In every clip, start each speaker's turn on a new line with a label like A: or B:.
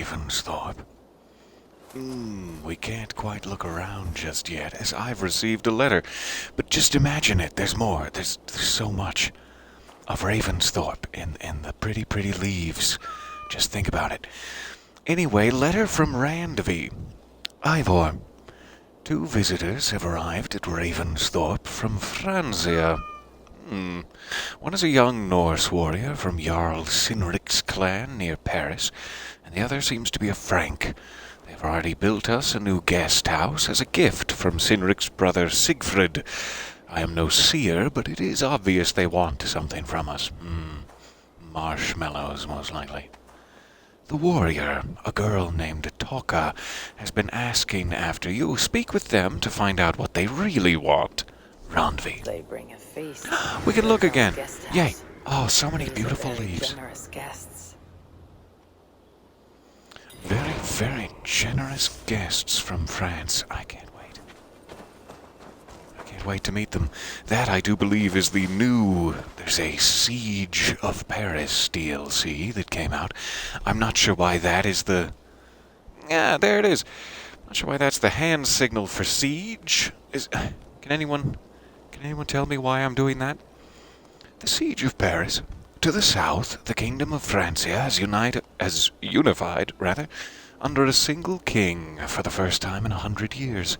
A: Ravensthorpe. We can't quite look around just yet, as I've received a letter. But just imagine it, there's more. There's so much of Ravensthorpe in the pretty, pretty leaves. Just think about it. Anyway, letter from Randvi. Ivor, 2 visitors have arrived at Ravensthorpe from Francia. One is a young Norse warrior from Jarl Sinric's clan near Paris, and the other seems to be a Frank. They've already built us a new guest house as a gift from Sinric's brother Sigfrid. I am no seer, but it is obvious they want something from us. Marshmallows, most likely. The warrior, a girl named Toka, has been asking after you. Speak with them to find out what they really want. Randvi.
B: They bring a feast.
A: We can look again. Yay. Oh, so many beautiful leaves.
B: Generous guests.
A: Very, very generous guests from France. I can't wait. I can't wait to meet them. That, I do believe, is the new... There's a Siege of Paris DLC that came out. I'm not sure why that is the... Yeah, there it is. Not sure why that's the hand signal for siege. Can anyone tell me why I'm doing that? The Siege of Paris. To the south, the Kingdom of Francia has unified under a single king for the first time in 100 years.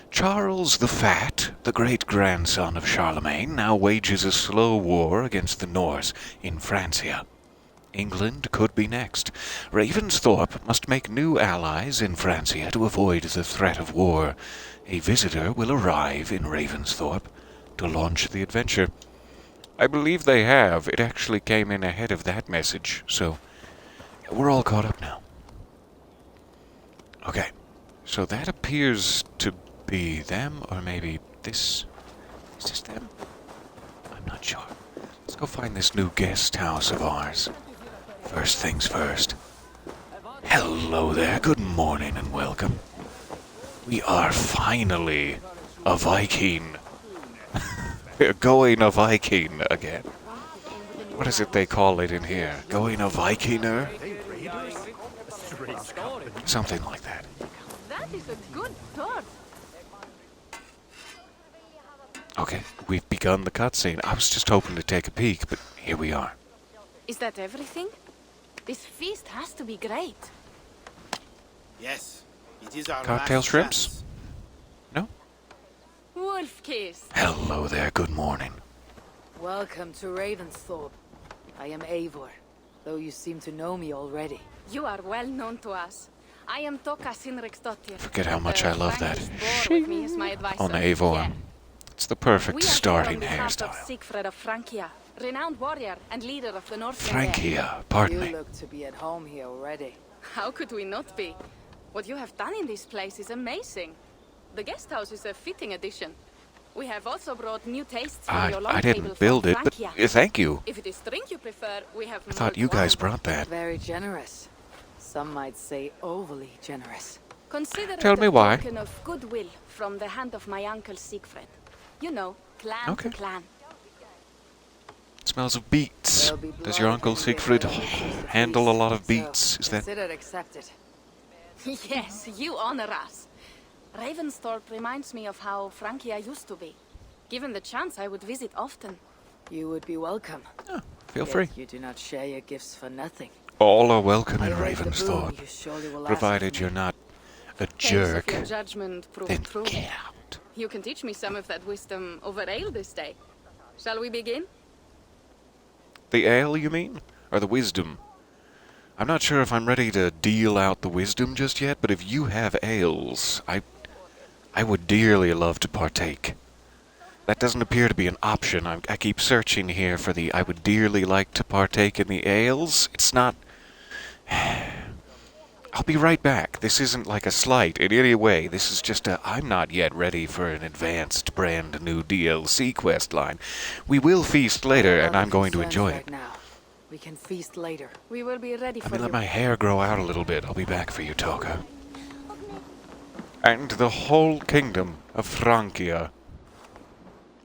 A: Charles the Fat, the great-grandson of Charlemagne, now wages a slow war against the Norse in Francia. England could be next. Ravensthorpe must make new allies in Francia to avoid the threat of war. A visitor will arrive in Ravensthorpe to launch the adventure. I believe they have. It actually came in ahead of that message, so we're all caught up now. Okay, so that appears to be them, or maybe this... Is this them? I'm not sure. Let's go find this new guest house of ours. First things first. Hello there, good morning and welcome. We are finally a Viking. We're going a Viking again. What is it they call it in here? Going a Vikinger? Something like that.
C: That is a good thought.
A: Okay, we've begun the cutscene. I was just hoping to take a peek, but here we are.
C: Is that everything? This feast has to be great.
D: Yes, it is our
A: Cocktail
D: last
A: shrimps?
D: chance.
A: No?
C: Wolf kiss.
A: Hello there, good morning.
B: Welcome to Ravensthorpe. I am Eivor, though you seem to know me already.
C: You are well known to us. I am Toka Sinriksdottir.
A: Forget how much I love that.
C: With me as my advisor.
A: On Eivor.
C: Yeah.
A: It's the perfect
C: We are here
A: starting
C: on behalf of
A: hairstyle.
C: Sigfrid of Francia, renowned warrior and leader of the North.
A: Frankia, pardon
B: You
A: me.
B: look to be at home here already.
C: How could we not be? What you have done in this place is amazing. The guest house is a fitting addition. We have also brought new tastes for your long
A: I
C: table
A: didn't
C: from
A: build it, but
C: Francia.
A: thank you.
C: If it is drink you prefer, we have.
A: I thought you guys brought that.
B: Very generous. Some might say overly generous.
C: Consider
A: Tell
C: it
A: me
C: a
A: why.
C: token of goodwill from the hand of my uncle Siegfried. You know, clan
A: Okay.
C: to clan.
A: It smells of beets.
B: There'll be
A: Does your
B: blood
A: Uncle
B: and
A: Siegfried
B: bitter issues at
A: handle a
B: least.
A: lot of
B: So,
A: beets? Is that...
B: consider accepted.
C: Yes, you honor us. Ravensthorpe reminds me of how Francia used to be. Given the chance, I would visit often.
B: You would be welcome.
A: Feel
B: Yet
A: free.
B: You do not share your gifts for nothing.
A: All are welcome in
B: I read the boon
A: Ravensthorpe,
B: you surely will ask
A: provided
B: of
A: you're
B: me.
A: not a
C: Thanks
A: jerk.
C: if your judgment
A: Then
C: proved true.
A: get out.
C: You can teach me some of that wisdom over ale this day. Shall we begin?
A: The ale, you mean? Or the wisdom? I'm not sure if I'm ready to deal out the wisdom just yet, but if you have ales, I would dearly love to partake. That doesn't appear to be an option. I keep searching here for the I would dearly like to partake in the ales. It's not... I'll be right back. This isn't like a slight in any way. This is just a I'm not yet ready for an advanced brand new DLC quest line. We will feast later, and I'm going to enjoy it.
B: Right now. We can feast later.
C: We will be ready
A: Let
C: for
A: me let
C: you.
A: my hair grow out a little bit. I'll be back for you, Toka. And the whole kingdom of Francia.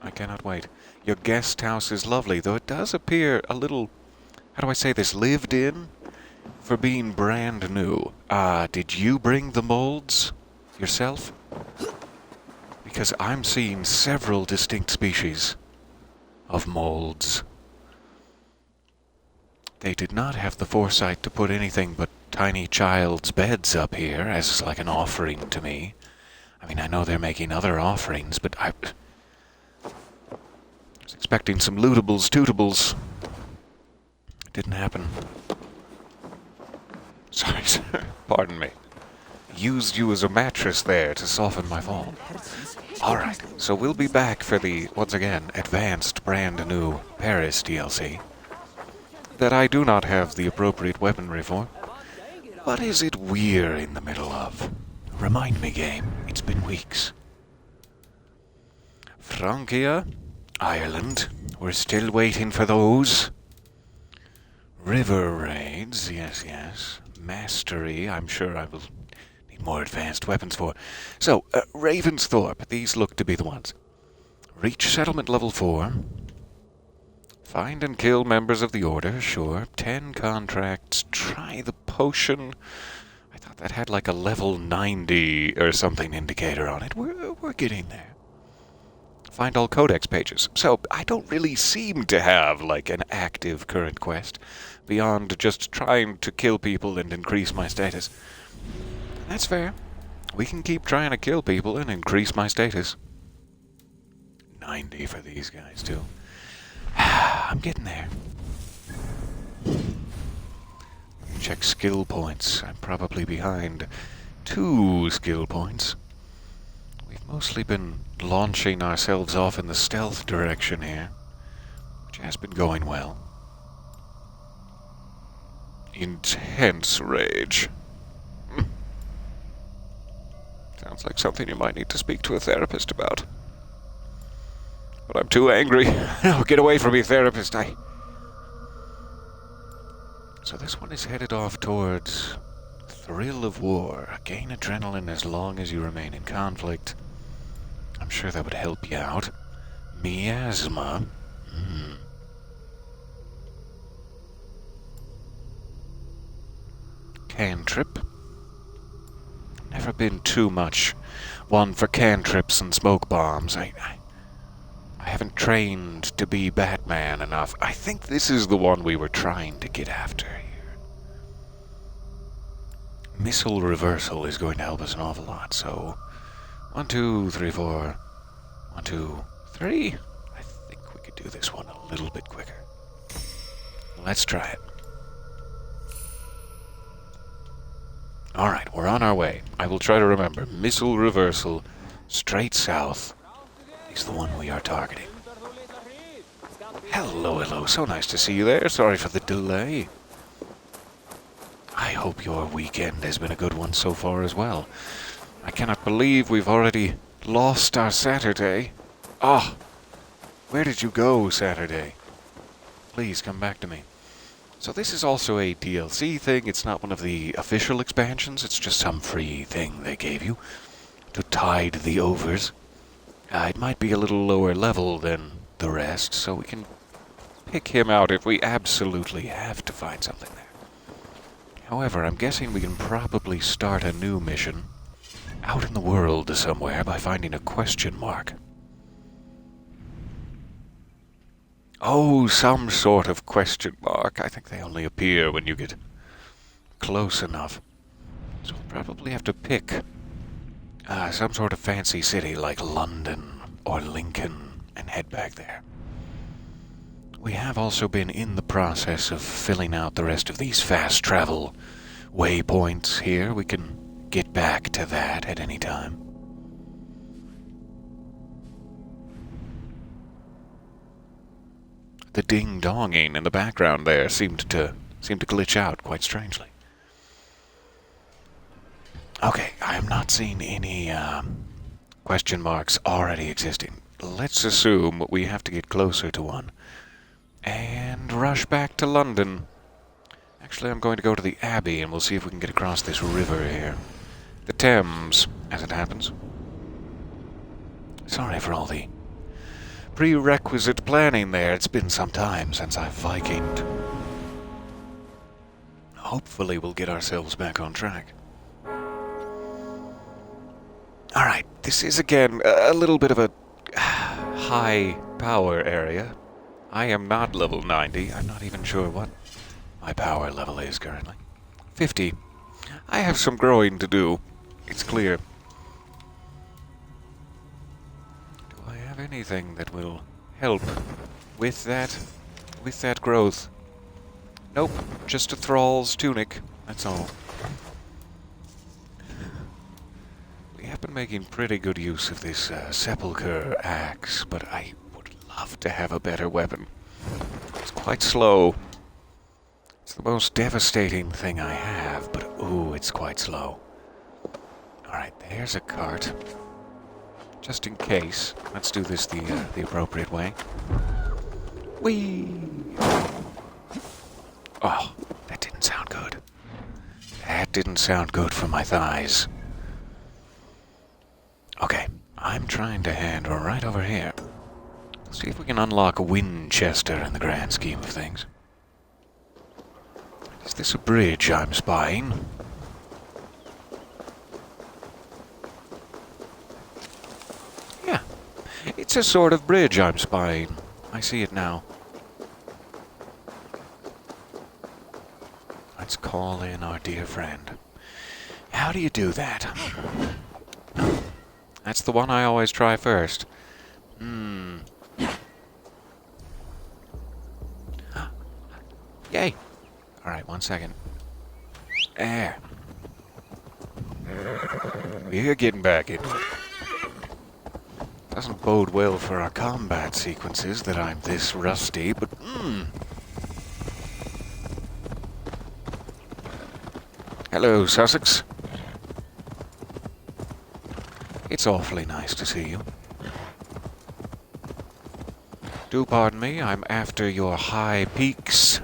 A: I cannot wait. Your guest house is lovely, though it does appear a little, how do I say this, lived in? for being brand new. Did you bring the molds yourself? Because I'm seeing several distinct species of molds. They did not have the foresight to put anything but tiny child's beds up here as like an offering to me. I mean, I know they're making other offerings, but I was expecting some lootables, tootables. It didn't happen. Sorry, sir. Pardon me. Used you as a mattress there to soften my fall. Alright, so we'll be back for the, once again, advanced brand new Paris DLC. That I do not have the appropriate weaponry for. What is it we're in the middle of? Remind me, game. It's been weeks. Francia, Ireland. We're still waiting for those. River raids, yes. Mastery, I'm sure I will need more advanced weapons for. So, Ravensthorpe, these look to be the ones. Reach settlement level 4. Find and kill members of the Order, sure. 10 contracts. Try the potion. I thought that had like a level 90 or something indicator on it. We're getting there. Find all codex pages. So, I don't really seem to have like an active current quest beyond just trying to kill people and increase my status. That's fair. We can keep trying to kill people and increase my status. 90 for these guys, too. I'm getting there. Check skill points. I'm probably behind 2 skill points. We've mostly been launching ourselves off in the stealth direction here, which has been going well. Intense rage. Sounds like something you might need to speak to a therapist about. But I'm too angry. No, get away from me, therapist. So this one is headed off towards Thrill of War. Gain adrenaline as long as you remain in conflict. I'm sure that would help you out. Miasma. Cantrip. Never been too much one for cantrips and smoke bombs. I haven't trained to be Batman enough. I think this is the one we were trying to get after here. Missile reversal is going to help us an awful lot, so 1, 2, 3, 4. 1, 2, 3. I think we could do this one a little bit quicker. Let's try it. Alright, we're on our way. I will try to remember. Missile reversal, straight south, is the one we are targeting. Hello. So nice to see you there. Sorry for the delay. I hope your weekend has been a good one so far as well. I cannot believe we've already lost our Saturday. Where did you go, Saturday? Please come back to me. So this is also a DLC thing. It's not one of the official expansions. It's just some free thing they gave you to tide the overs. It might be a little lower level than the rest, so we can pick him out if we absolutely have to find something there. However, I'm guessing we can probably start a new mission out in the world somewhere by finding a question mark. Oh, some sort of question mark. I think they only appear when you get close enough. So we'll probably have to pick some sort of fancy city like London or Lincoln and head back there. We have also been in the process of filling out the rest of these fast travel waypoints here. We can get back to that at any time. The ding-donging in the background there seemed to glitch out quite strangely. Okay, I am not seeing any question marks already existing. Let's assume we have to get closer to one and rush back to London. Actually, I'm going to go to the Abbey and we'll see if we can get across this river here. The Thames, as it happens. Sorry for all the prerequisite planning there. It's been some time since I've Vikinged. hopefully we'll get ourselves back on track. Alright, this is again a little bit of a high power area. I am not level 90. I'm not even sure what my power level is currently. 50. I have some growing to do. It's clear. Do I have anything that will help with that growth? Nope, just a thrall's tunic. That's all. We have been making pretty good use of this sepulchre axe, but I would love to have a better weapon. It's quite slow. It's the most devastating thing I have, but ooh, it's quite slow. Alright, there's a cart. Just in case, let's do this the appropriate way. Whee! Oh, that didn't sound good. That didn't sound good for my thighs. Okay, I'm trying to hand right over here. See if we can unlock a Winchester in the grand scheme of things. Is this a bridge I'm spying? Yeah, it's a sort of bridge I'm spying. I see it now. Let's call in our dear friend. How do you do that? That's the one I always try first. Yay! Alright, 1 second. There. We're getting back in. Doesn't bode well for our combat sequences that I'm this rusty, but Hello, Sussex. It's awfully nice to see you. Do pardon me, I'm after your high peaks.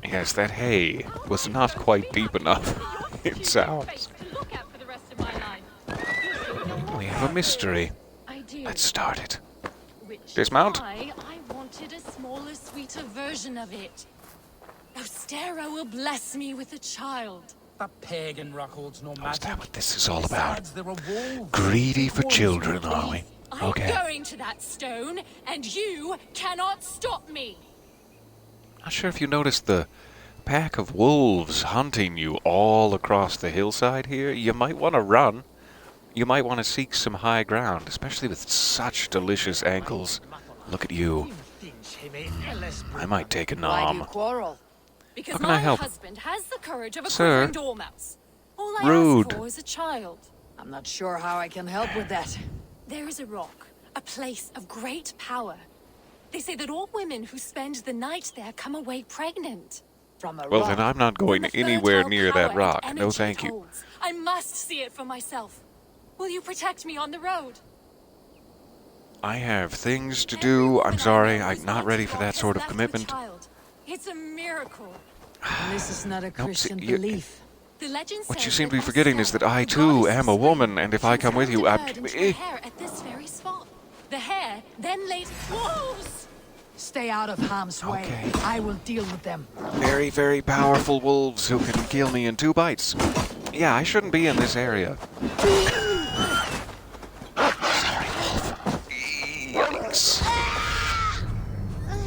A: Yes, that hay was not quite deep enough. It sounds. We have a mystery. Let's start it. Dismount.
E: I wanted a smaller, sweeter version of it. Ostera will bless me with a child.
F: That pagan rock holds no
A: Oh, is
F: magic.
A: that what this is all about?
F: Besides, there are wolves.
A: Greedy for
F: Wolves
A: children,
F: with
A: are we?
E: I'm
A: Okay.
E: going to that stone, and you cannot stop me.
A: Not sure if you noticed the pack of wolves hunting you all across the hillside here. You might want to run. You might want to seek some high ground, especially with such delicious ankles. Look at you. I might take a
B: Why do you
A: nom.
B: quarrel?
E: Because
A: How can I
E: my
A: help?
E: husband has the courage of a
A: Sir?
E: quivering dormouse. All I
A: Rude.
E: ask for is a child.
B: I'm not sure how I can help with that.
E: There is a rock, a place of great power. They say that all women who spend the night there come away pregnant.
B: From a
A: Well,
B: rock.
A: then I'm not going
E: The
A: anywhere
E: fertile
A: near
E: power
A: that
E: and
A: rock. No,
E: energy
A: thank
E: it
A: you.
E: holds. I must see it for myself. Will you protect me on the road?
A: I have things to
E: Every
A: do.
E: woman
A: I'm
E: I
A: sorry.
E: know
A: I'm
E: who's
A: not
E: gone
A: ready
E: to
A: for
E: rock
A: that
E: has
A: sort of
E: left with
A: commitment.
E: child. It's a miracle.
B: This is not a Christian
A: you-
B: belief.
E: The legend
A: What you
E: says
A: seem to
E: that
A: be forgetting is that I,
E: Ostera, the
A: too,
E: goddess
A: am
E: of
A: a woman,
E: spring,
A: and if I come with you,
E: transformed a bird into a
A: I'm...
E: hare at this very spot. The hare then laid wolves.
B: Stay out of harm's way.
A: Okay.
B: I will deal with them.
A: Very, very powerful wolves who can kill me in 2 bites. Yeah, I shouldn't be in this area. Sorry, wolf. Yikes.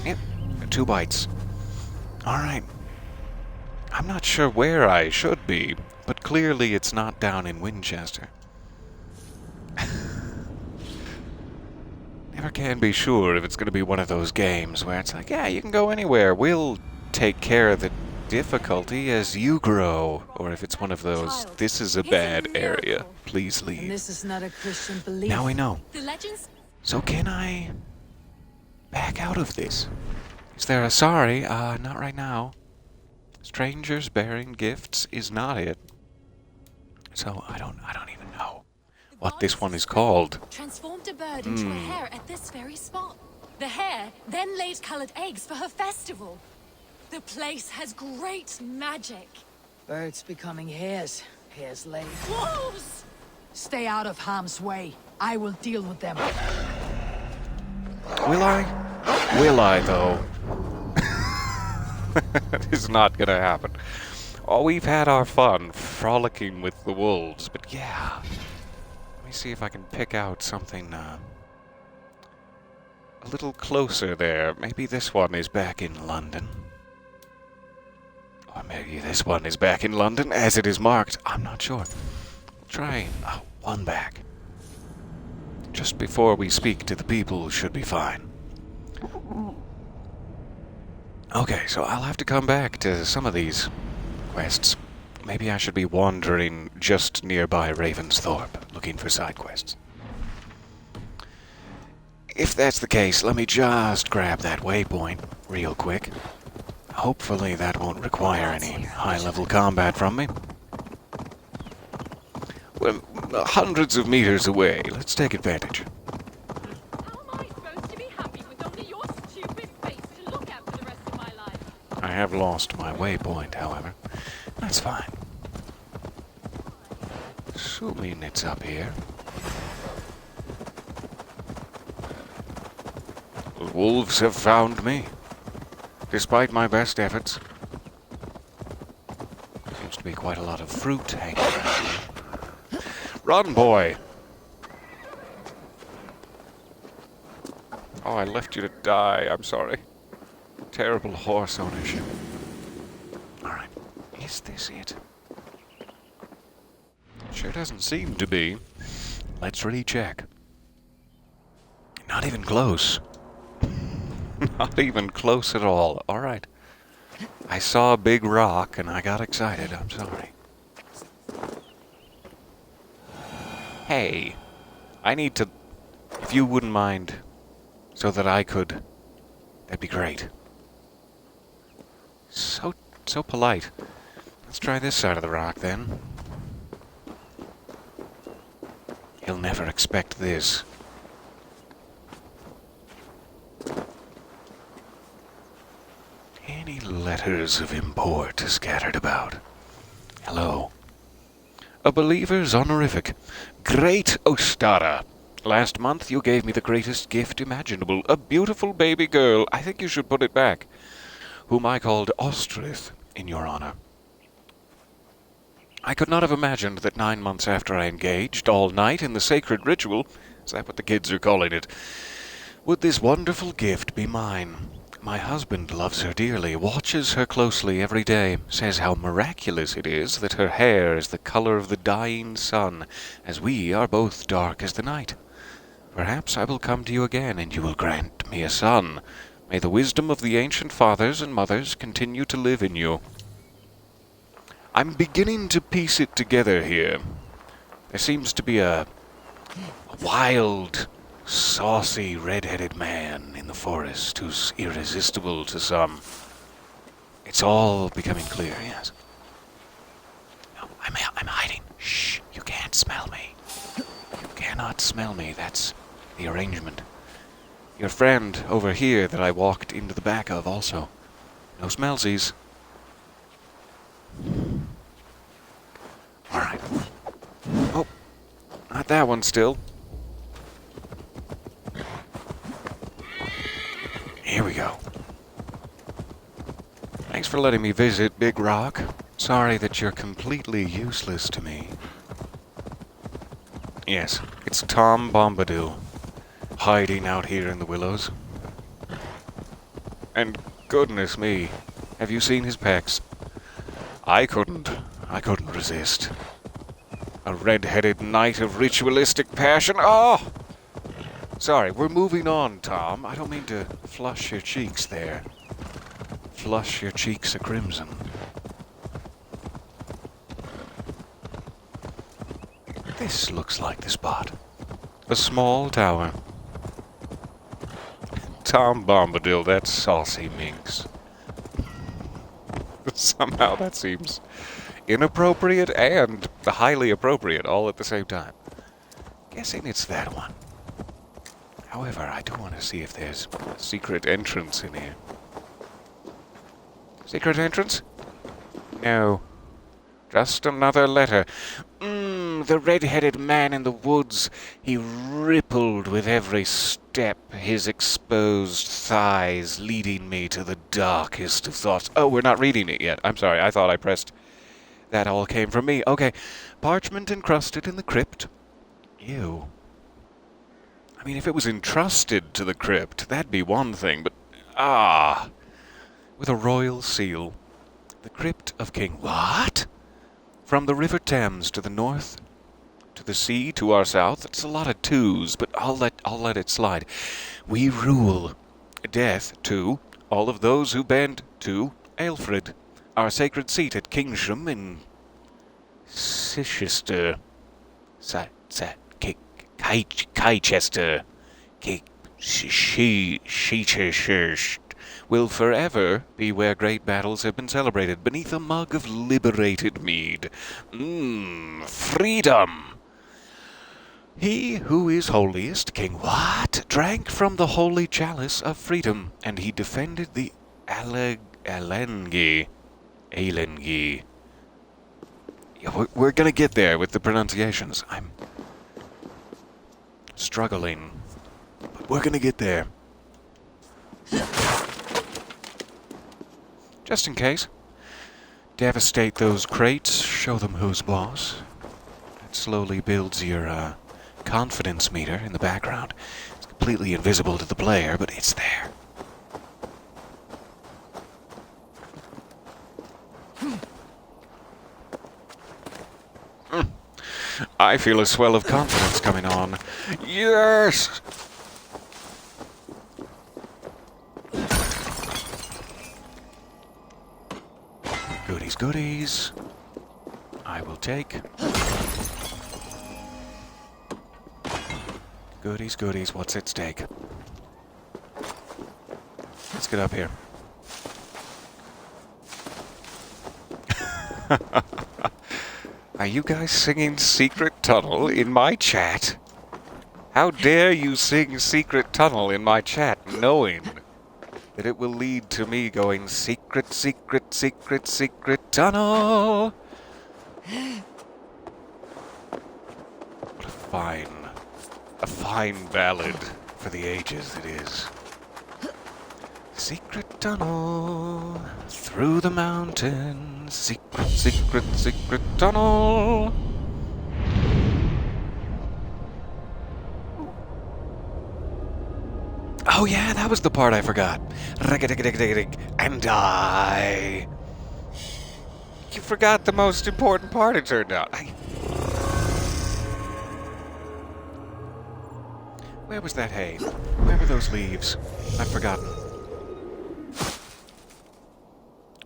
A: Yep, 2 bites. Alright. I'm not sure where I should be, but clearly it's not down in Winchester. Never can be sure if it's going to be one of those games where it's like, yeah, you can go anywhere. We'll take care of the difficulty as you grow. Or if it's one of those, this is a bad area. Please
B: And
A: leave.
B: this is not a Christian belief.
A: Now we know.
E: The legends.
A: So can I back out of this? Is there a sorry? Not right now. Strangers bearing gifts is not it. So I don't even know what this one is called.
E: Transformed a bird into a hare at this very spot. The hare then laid colored eggs for her festival. The place has great magic.
B: Birds becoming hares. Hares laid.
E: Wolves!
B: Stay out of harm's way. I will deal with them.
A: Will I? Will I, though? That is not gonna happen. Oh, we've had our fun frolicking with the wolves, but yeah. Let me see if I can pick out something a little closer there. Maybe this one is back in London. Or maybe this one is back in London, as it is marked. I'm not sure. Try one back. Just before we speak to the people should be fine. Okay, so I'll have to come back to some of these quests. Maybe I should be wandering just nearby Ravensthorpe, looking for side quests. If that's the case, let me just grab that waypoint real quick. Hopefully that won't require any high-level combat from me. We're hundreds of meters away. Let's take advantage.
C: How am I supposed to be happy with only your stupid face to look at for the rest of my life?
A: I have lost my waypoint, however. That's fine. Assuming it's up here. The wolves have found me, despite my best efforts. Seems to be quite a lot of fruit hanging around here. Run, boy! Oh, I left you to die. I'm sorry. Terrible horse ownership. Alright. Is this it? Sure doesn't seem to be. Let's recheck. Not even close. Not even close at all. Alright. I saw a big rock and I got excited. I'm sorry. Hey, I need to... If you wouldn't mind, so that I could... That'd be great. So polite. Let's try this side of the rock, then. He'll never expect this. Any letters of import scattered about? Hello. A believer's honorific. Great Ostara. Last month you gave me the greatest gift imaginable. A beautiful baby girl. I think you should put it back. Whom I called Ostrith in your honor. I could not have imagined that 9 months after I engaged, all night in the sacred ritual, is that what the kids are calling it, would this wonderful gift be mine? My husband loves her dearly, watches her closely every day, says how miraculous it is that her hair is the color of the dying sun, as we are both dark as the night. Perhaps I will come to you again, and you will grant me a son. May the wisdom of the ancient fathers and mothers continue to live in you. I'm beginning to piece it together here. There seems to be a wild, saucy, red-headed man in the forest who's irresistible to some. It's all becoming clear, yes. No, I'm hiding. Shh, you can't smell me. You cannot smell me. That's the arrangement. Your friend over here that I walked into the back of also. No smellsies. Alright. Oh, not that one still. Here we go. Thanks for letting me visit, Big Rock. Sorry that you're completely useless to me. Yes, it's Tom Bombadil, hiding out here in the willows. And goodness me, have you seen his pecs? I couldn't resist. A red-headed knight of ritualistic passion. Oh! Sorry, we're moving on, Tom. I don't mean to flush your cheeks there. Flush your cheeks a crimson. This looks like the spot. A small tower. Tom Bombadil, that saucy minx. Somehow that seems inappropriate and highly appropriate all at the same time. Guessing it's that one. However, I do want to see if there's a secret entrance in here. Secret entrance? No. Just another letter. The red-headed man in the woods. He rippled with every step step, his exposed thighs leading me to the darkest of thoughts. Oh, we're not reading it yet. I'm sorry, I thought I pressed... That all came from me. Okay. Parchment encrusted in the crypt. Ew. I mean, if it was entrusted to the crypt, that'd be one thing, but... Ah! With a royal seal. The crypt of King... What? From the River Thames to the north, to the sea to our south. It's a lot of twos, but I'll let it slide. We rule. Death to all of those who bend to Aelfred, our sacred seat at Kingsham in Chichester. Chichester. Chichester will forever be where great battles have been celebrated, beneath a mug of liberated mead. Freedom! He who is holiest, King what? Drank from the holy chalice of freedom, and he defended the Alengi. Yeah, we're gonna get there with the pronunciations. I'm struggling, but we're gonna get there. Just in case. Devastate those crates, show them who's boss. It slowly builds your confidence meter in the background. It's completely invisible to the player, but it's there. I feel a swell of confidence coming on. Yes! Goodies, goodies. I will take. Goodies, goodies. What's at stake? Let's get up here. Are you guys singing Secret Tunnel in my chat? How dare you sing Secret Tunnel in my chat, knowing that it will lead to me going secret, secret, secret, secret tunnel? What a fine ballad for the ages it is. Secret tunnel through the mountains. Secret, secret, secret tunnel. Oh yeah, that was the part I forgot. And I... You forgot the most important part, it turned out. Where was that hay? Where were those leaves? I've forgotten.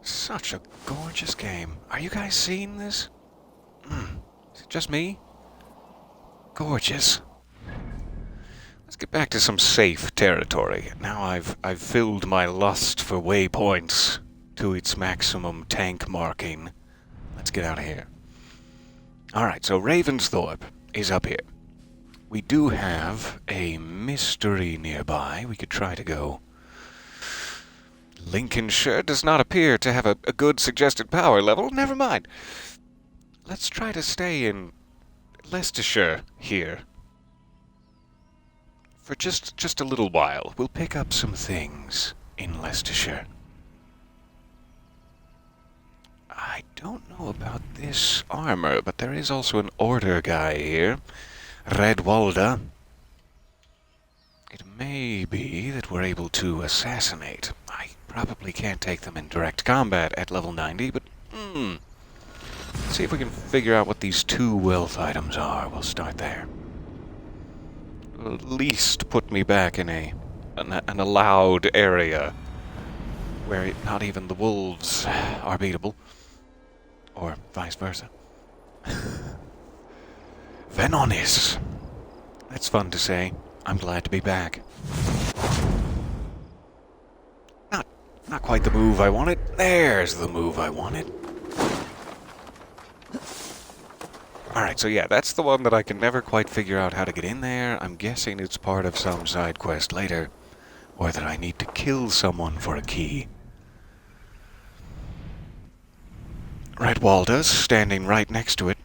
A: Such a gorgeous game. Are you guys seeing this? Is it just me? Gorgeous. Let's get back to some safe territory. Now I've filled my lust for waypoints to its maximum tank marking. Let's get out of here. Alright, so Ravensthorpe is up here. We do have a mystery nearby. We could try to go. Lincolnshire does not appear to have a good suggested power level. Never mind. Let's try to stay in Leicestershire here. For just a little while. We'll pick up some things in Leicestershire. I don't know about this armor, but there is also an order guy here. Redwalda. It may be that we're able to assassinate. I probably can't take them in direct combat at level 90, but let's see if we can figure out what these 2 wealth items are. We'll start there. It'll at least put me back in an allowed area where not even the wolves are beatable. Or vice versa. Venonis. That's fun to say. I'm glad to be back. Not quite the move I wanted. There's the move I wanted. Alright, so yeah, that's the one that I can never quite figure out how to get in there. I'm guessing it's part of some side quest later. Or that I need to kill someone for a key. Redwalda's standing right next to it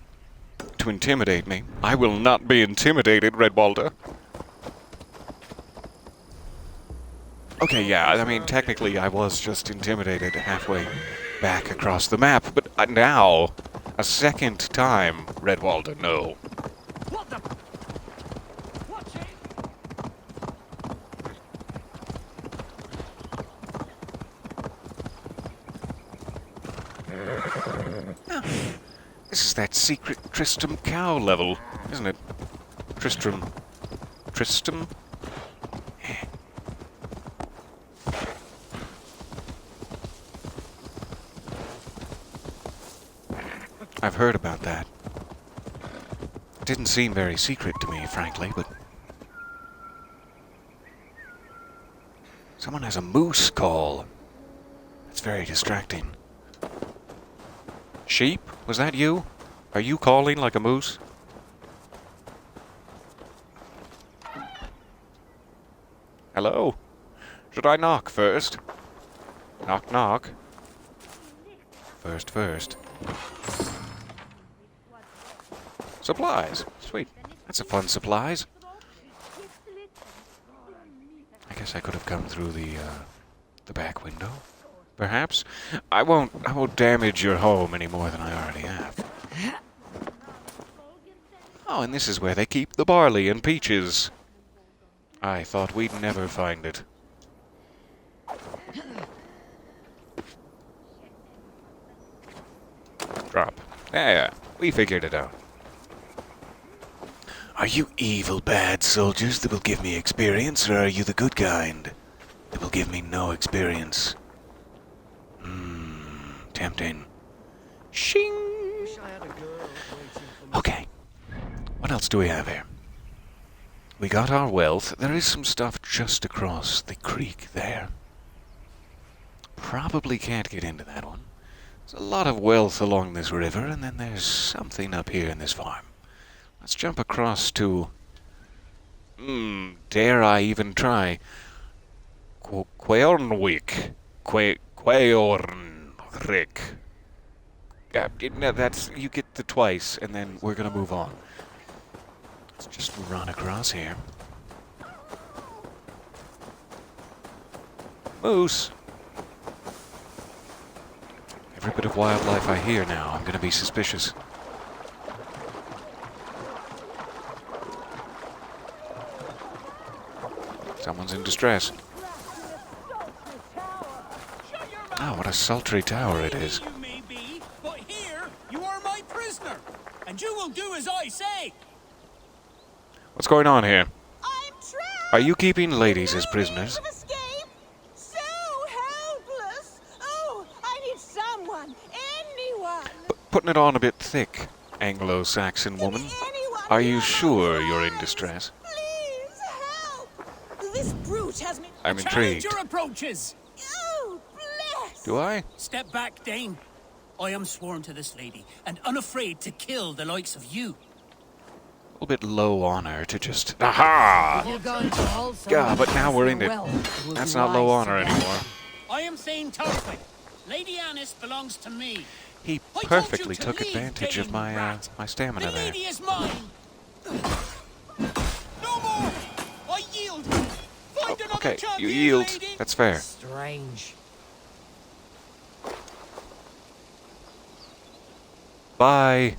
A: to intimidate me. I will not be intimidated, Redwalda. Okay, yeah, I mean, technically I was just intimidated halfway back across the map, but now, a second time, Redwalder, no.
F: What the? Watch it!
A: This is that secret Tristram cow level, isn't it? Tristram. I've heard about that. It didn't seem very secret to me, frankly, but... Someone has a moose call. It's very distracting. Sheep? Was that you? Are you calling like a moose? Hello? Should I knock first? Knock, knock. First. Supplies. Sweet. That's a fun supplies. I guess I could have come through the back window. Perhaps. I won't damage your home any more than I already have. Oh, and this is where they keep the barley and peaches. I thought we'd never find it. Drop. Yeah, we figured it out. Are you evil, bad soldiers that will give me experience, or are you the good kind that will give me no experience? Tempting. Shing! Okay. What else do we have here? We got our wealth. There is some stuff just across the creek there. Probably can't get into that one. There's a lot of wealth along this river, and then there's something up here in this farm. Let's jump across to... dare I even try? Quaornwick. Quaornrick. No, that's... You get the twice, and then we're gonna move on. Let's just run across here. Moose! Every bit of wildlife I hear now, I'm gonna be suspicious. Someone's in distress. Oh, what a sultry tower it is.
F: You may be, but here you are my prisoner, and you will do as I say.
A: What's going on here?
G: I'm trapped.
A: Are you keeping ladies as prisoners?
G: Of escape. So helpless. Oh, I need someone, anyone.
A: Putting it on a bit thick, Anglo-Saxon woman.
G: Anyone
A: Are you
G: near
A: sure
G: my
A: you're in
G: house.
A: distress?
G: Please help. This brute has me.
A: I'm
F: Challenge
A: intrigued.
F: your approaches.
G: Oh, bless.
A: Do I?
F: Step back, Dame. I am sworn to this lady, and unafraid to kill the likes of you.
A: A little bit low on her to just... Aha!
B: You're going to also
A: Yeah, but now we're in it.
B: well, will
A: That's
B: be
A: not low
B: wise
A: on her
B: to
A: anymore.
F: I am Thane Tarquin. Lady Annis belongs to me.
A: He
F: I told
A: perfectly
F: you to
A: took
F: leave,
A: advantage of
F: Dame
A: my
F: Rat.
A: my stamina
F: The
A: there.
F: lady is mine. No more. I yield. Find another
A: Okay,
F: champion,
A: you yield.
F: lady.
A: That's fair.
B: Strange.
A: Bye.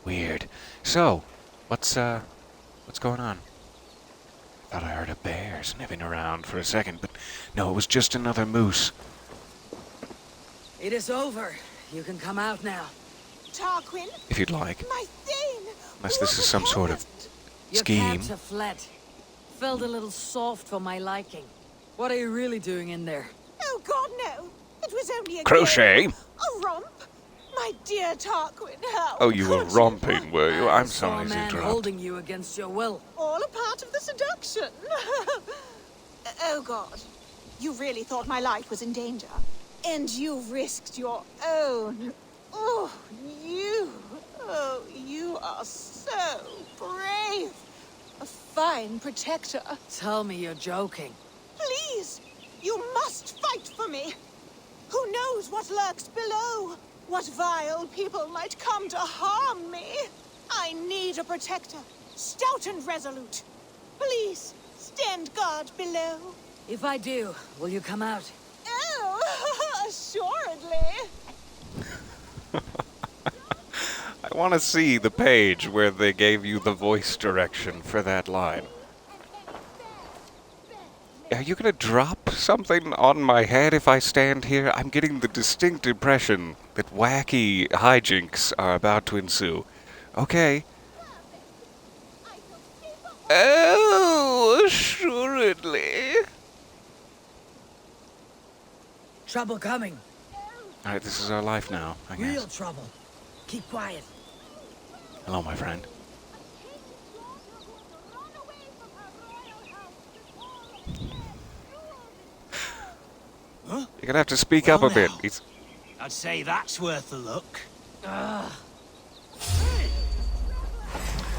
A: Weird. So, what's going on? Thought I heard a bear sniffing around for a second, but no, it was just another moose.
B: It is over. You can come out now.
G: Tarquin,
A: If you'd like.
G: my Thane.
A: Unless this is some sort of
B: Your
A: scheme.
B: captor fled. Felt a little soft for my liking. What are you really doing in there?
G: Oh God, no! It was only a
A: Crochet?
G: game. A romp. My dear Tarquin, how
A: Oh, you were
G: could
A: romping, were you? I'm
B: Saw a
A: sorry to
B: man
A: interrupt.
B: holding you against your will.
G: All a part of the seduction. Oh God, you really thought my life was in danger, and you risked your own. Oh, you are so brave. A fine protector.
B: Tell me you're joking.
G: Please, you must fight for me. Who knows what lurks below? What vile people might come to harm me? I need a protector, stout and resolute. Please, stand guard below.
B: If I do, will you come out?
G: Oh, assuredly.
A: I want to see the page where they gave you the voice direction for that line. Are you going to drop something on my head if I stand here? I'm getting the distinct impression that wacky hijinks are about to ensue. Okay. Oh, assuredly.
B: Trouble coming.
A: All right, this is our life now, I guess.
B: Real trouble. Keep quiet.
A: Hello, my friend.
D: Huh?
A: You're gonna have to speak up a
D: Well,
A: bit.
D: now.
A: It's...
D: I'd say that's worth a look.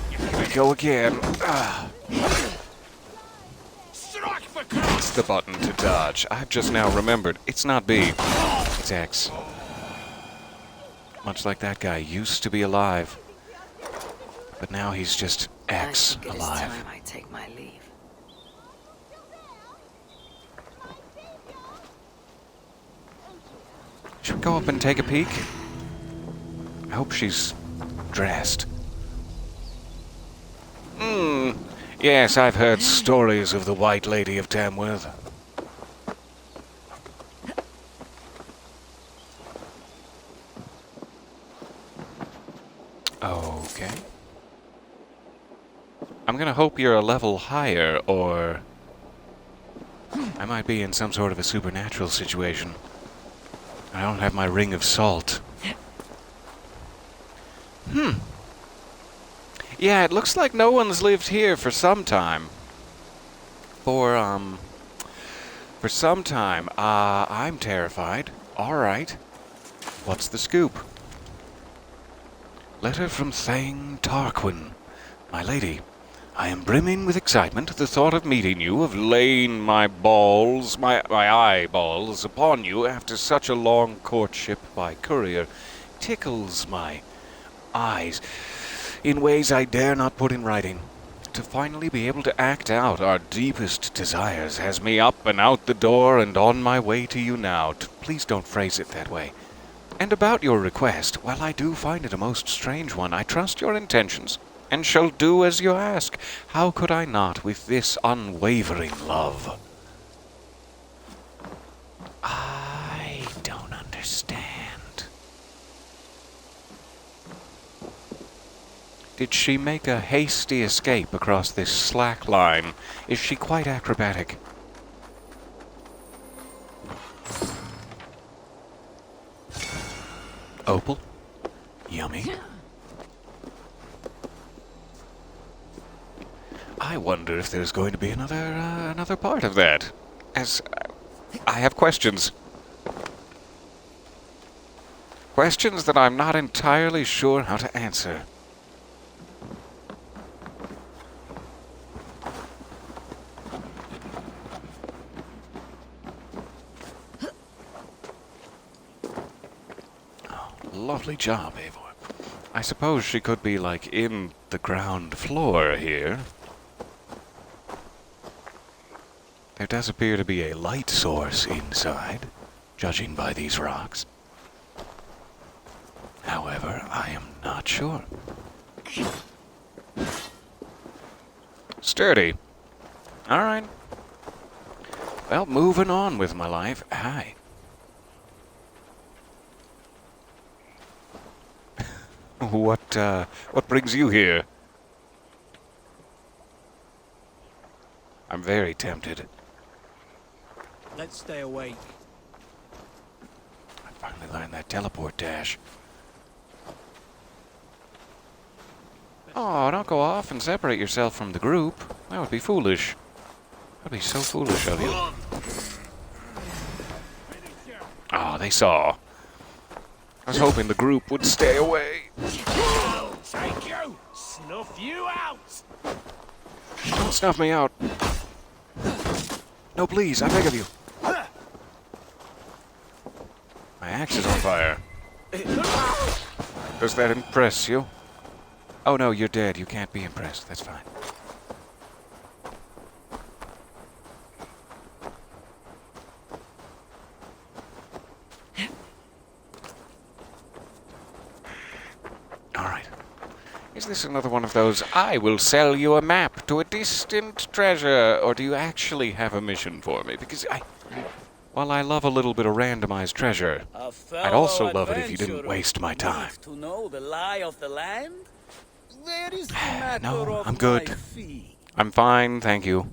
A: Here we go again.
D: Strike for cross!
A: It's the button to dodge. I've just now remembered. It's not B. It's X. Much like that guy used to be alive. But now he's just X
B: I think it is
A: alive.
B: time I take my leave.
A: Should we go up and take a peek? I hope she's dressed. Yes, I've heard stories of the White Lady of Tamworth. Okay. I'm gonna hope you're a level higher, or I might be in some sort of a supernatural situation. I don't have my ring of salt. Yeah, it looks like no one's lived here for some time. For some time. I'm terrified. Alright. What's the scoop? Letter from Thane Tarquin. My lady, I am brimming with excitement at the thought of meeting you, of laying my eyeballs upon you after such a long courtship by courier. Tickles my eyes in ways I dare not put in writing. To finally be able to act out our deepest desires has me up and out the door and on my way to you now. Please don't phrase it that way. And about your request, while I do find it a most strange one, I trust your intentions, and shall do as you ask. How could I not with this unwavering love? I don't understand. Did she make a hasty escape across this slack line? Is she quite acrobatic? Opal? Yummy. I wonder if there's going to be another part of that. As I have questions. Questions that I'm not entirely sure how to answer. Lovely job, Eivor. I suppose she could be, like, in the ground floor here. There does appear to be a light source inside, judging by these rocks. However, I am not sure. Sturdy. All right. Well, moving on with my life. Hi. What brings you here? I'm very tempted.
D: Let's stay awake.
A: I finally learned that teleport dash. Oh, don't go off and separate yourself from the group. That would be foolish. That would be so foolish of you. Oh, they saw. I was hoping the group would stay away.
D: Take you! Snuff you out!
A: Don't snuff me out. No, please, I beg of you. My axe is on fire. Does that impress you? Oh no, you're dead. You can't be impressed. That's fine. Is this another one of those, I will sell you a map to a distant treasure, or do you actually have a mission for me? Because while I love a little bit of randomized treasure, I'd also love it if you didn't waste my time.
H: To know the lie of the land? Where is the matter
A: No,
H: of
A: I'm good.
H: my fee?
A: I'm fine, thank you.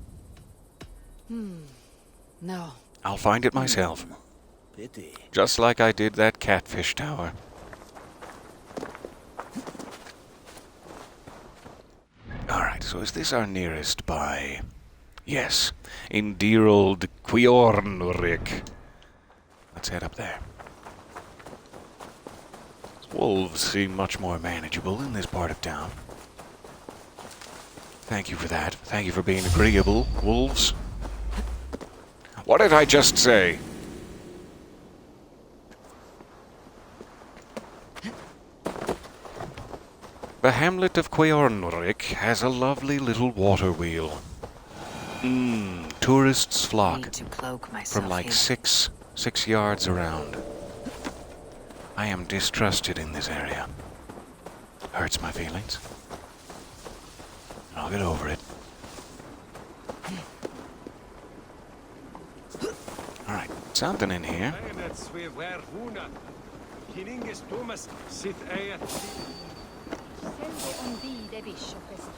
B: No.
A: I'll find it myself.
H: Pity.
A: Just like I did that catfish tower. Alright, so is this our nearest by? Yes, in dear old Quyornrik. Let's head up there. Wolves seem much more manageable in this part of town. Thank you for that. Thank you for being agreeable, wolves. What did I just say? The hamlet of Quyornrik has a lovely little water wheel. Tourists flock
B: Need to cloak myself
A: from like
B: here.
A: 6 yards around. I am distrusted in this area. Hurts my feelings. I'll get over it. Alright, something in here.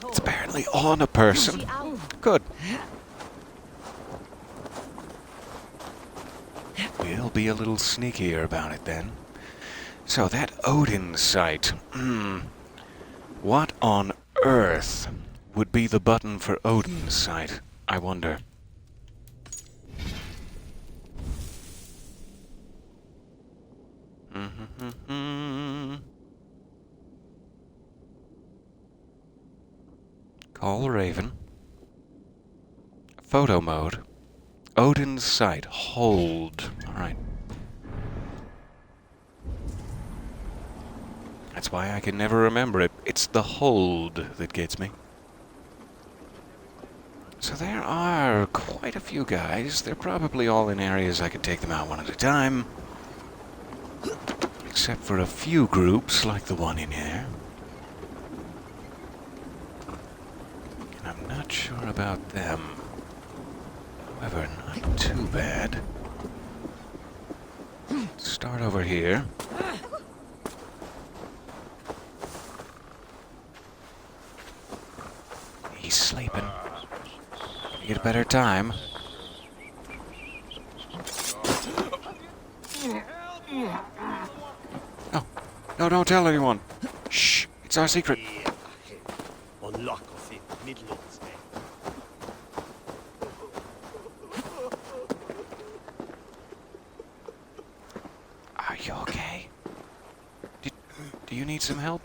A: It's apparently on a person. Good. We'll be a little sneakier about it then. So that Odin site. What on earth would be the button for Odin's site, I wonder? Call Raven. Photo mode. Odin's site. Hold. Alright. That's why I can never remember it. It's the hold that gets me. So there are quite a few guys. They're probably all in areas I could take them out one at a time. Except for a few groups, like the one in here. And I'm not sure about them. However, not too bad. Start over here. He's sleeping. You get a better time. No. No, don't tell anyone. Shh. It's our secret. Are you okay? Do you need some help?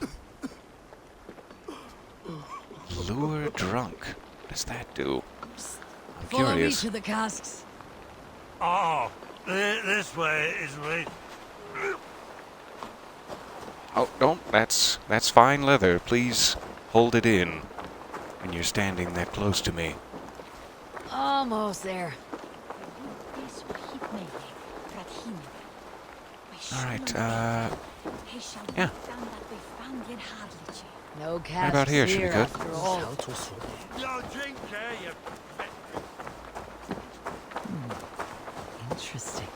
A: Lure drunk. What does that do? I'm
B: Follow me
A: curious.
B: to the casks.
D: Oh, this way is right.
A: Oh, don't. That's fine leather. Please hold it in when you're standing that close to me.
B: Almost there.
A: Alright, yeah.
B: No
A: Right
B: casks
A: about here should be good.
B: after all.
D: Yo, drink here, you...
B: Interesting.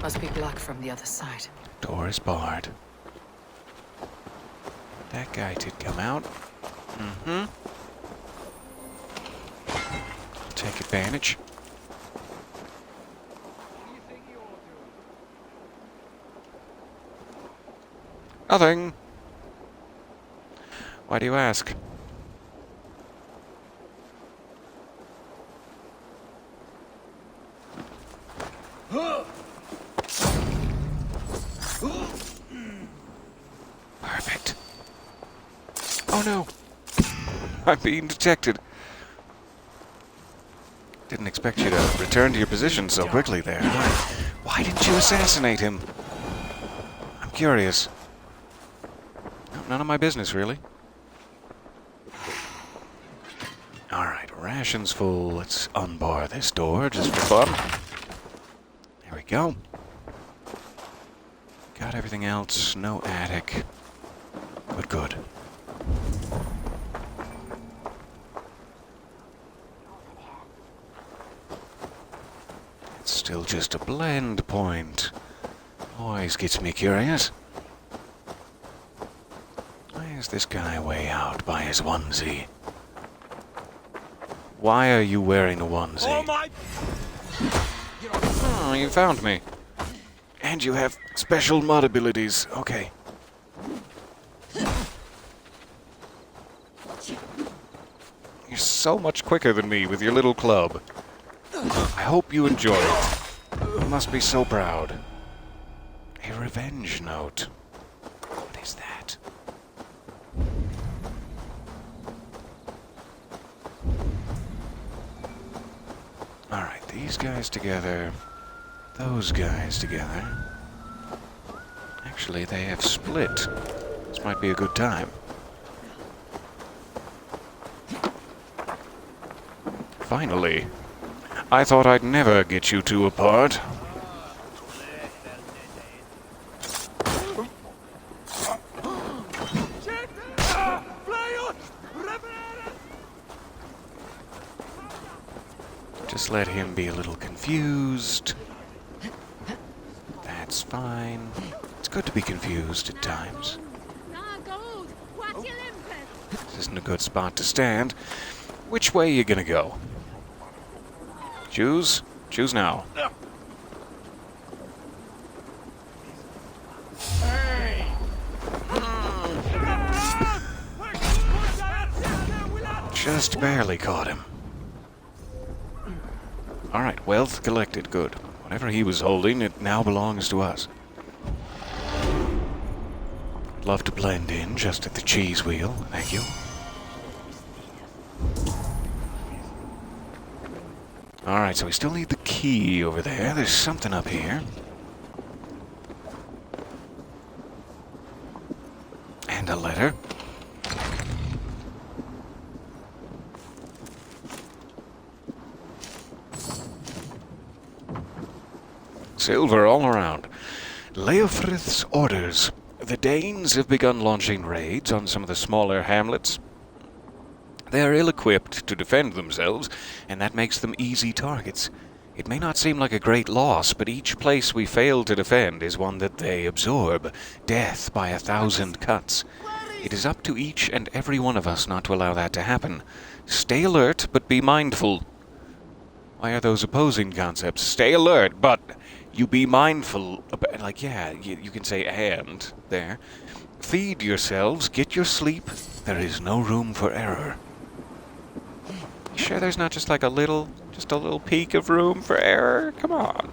B: Must be blocked from the other side.
A: Door is barred. That guy did come out. Take advantage. Nothing. Why do you ask? Perfect. Oh no! I'm being detected. Didn't expect you to return to your position so quickly there. Why didn't you assassinate him? I'm curious. None of my business, really. Alright, rations full. Let's unbar this door just for fun. There we go. Got everything else. No attic. Good, good. It's still just a blend point. Always gets me curious. Why is this guy way out by his onesie? Why are you wearing a onesie?
D: Oh my!
A: Oh, you found me. And you have special mud abilities. Okay. You're so much quicker than me with your little club. I hope you enjoy it. You must be so proud. A revenge note. What is that? Alright, these guys together. Those guys together. Actually, they have split. This might be a good time. Finally. I thought I'd never get you two apart. Just let him be a little confused. That's fine. It's good to be confused at times. This isn't a good spot to stand. Which way are you gonna go? Choose? Choose now. Just barely caught him. Alright, wealth collected. Good. Whatever he was holding, it now belongs to us. I'd love to blend in just at the cheese wheel. Thank you. Alright, so we still need the key over there. There's something up here. And a letter. Silver all around. Leofrith's orders. The Danes have begun launching raids on some of the smaller hamlets. They are ill-equipped to defend themselves, and that makes them easy targets. It may not seem like a great loss, but each place we fail to defend is one that they absorb. Death by 1,000 cuts. It is up to each and every one of us not to allow that to happen. Stay alert, but be mindful. Why are those opposing concepts? Stay alert, but you be mindful. Like, yeah, you can say and there. Feed yourselves, get your sleep. There is no room for error. You sure there's not just like a little peak of room for error? Come on.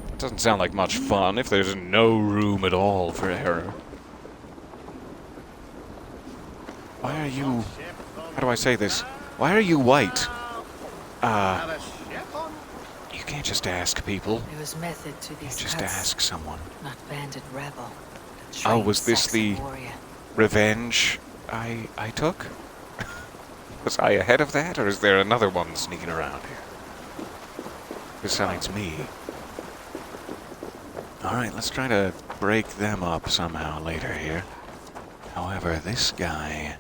A: It doesn't sound like much fun if there's no room at all for error. Why are you... How do I say this? Why are you white? You can't just ask people.
B: There was method to these
A: Just
B: cuts,
A: ask someone.
B: not bandit rebel.
A: Oh, was this
B: Saxon
A: the
B: warrior.
A: revenge I took? Was I ahead of that, or is there another one sneaking around here? Besides me. Alright, let's try to break them up somehow later here. However, this guy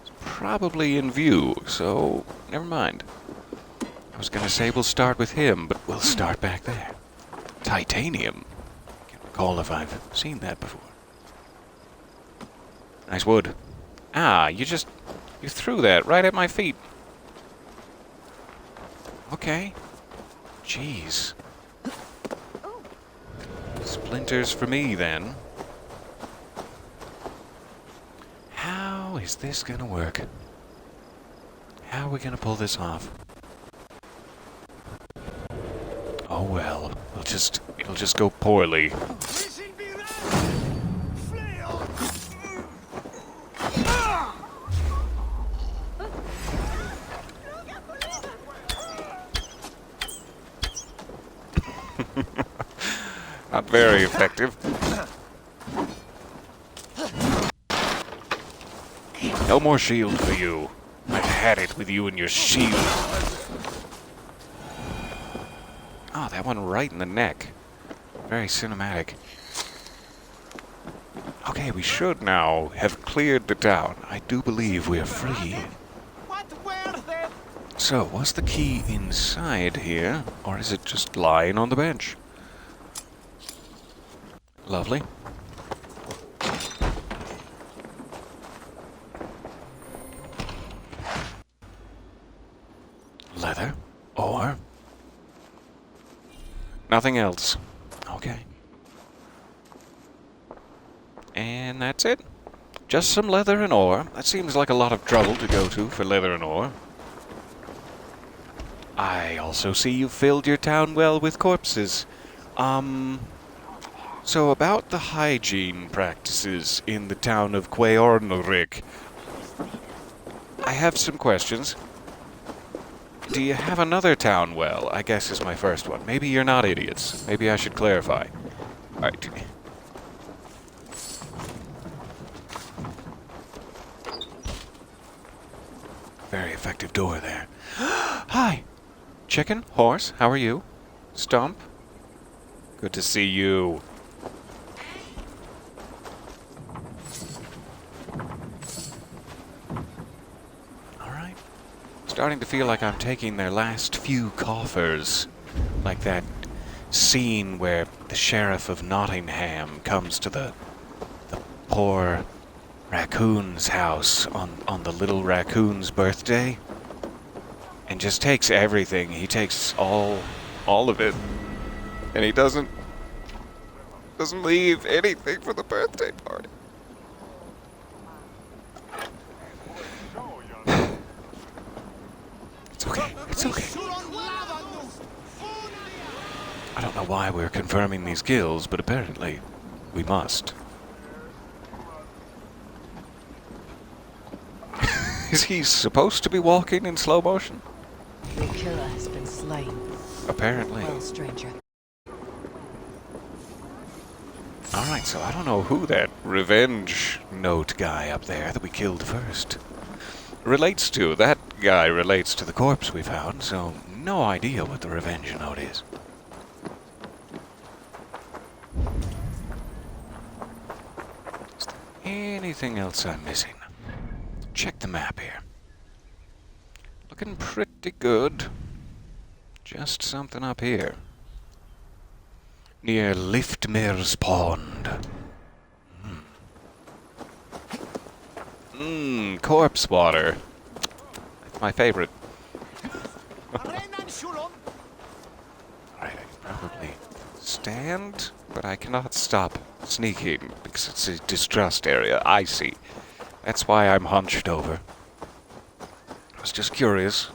A: is probably in view, so never mind. I was gonna say we'll start with him, but we'll start back there. Titanium. Can't recall if I've seen that before. Nice wood. Ah, you threw that right at my feet. Okay. Jeez. Splinters for me, then. How is this gonna work? How are we gonna pull this off? Oh well, it'll just go poorly. Not very effective. No more shield for you. I've had it with you and your shield. Oh, that one right in the neck. Very cinematic. Okay, we should now have cleared the town. I do believe we are free.
D: What were they?
A: So, was the key inside here, or is it just lying on the bench? Lovely. Leather, ore. Nothing else. Okay. And that's it. Just some leather and ore. That seems like a lot of trouble to go to for leather and ore. I also see you filled your town well with corpses. So about the hygiene practices in the town of Queornrik, I have some questions. Do you have another town well? I guess is my first one. Maybe you're not idiots. Maybe I should clarify. Alright. Very effective door there. Hi! Chicken? Horse? How are you? Stump? Good to see you. Alright. Starting to feel like I'm taking their last few coffers. Like that scene where the sheriff of Nottingham comes to the poor raccoon's house on the little raccoon's birthday. And just takes everything. He takes all of it. And he doesn't leave anything for the birthday party. It's okay. It's okay. I don't know why we're confirming these kills, but apparently we must. Is he supposed to be walking in slow motion?
B: Your killer has been slain.
A: Apparently.
B: Well, stranger.
A: Alright, so I don't know who that revenge note guy up there that we killed first relates to. That guy relates to the corpse we found, so no idea what the revenge note is. Is there anything else I'm missing? Check the map here. Looking pretty good. Just something up here. Near Liftmir's Pond. Corpse water. That's my favorite. Alright, I can probably stand, but I cannot stop sneaking because it's a distrust area. I see. That's why I'm hunched over. I was just curious.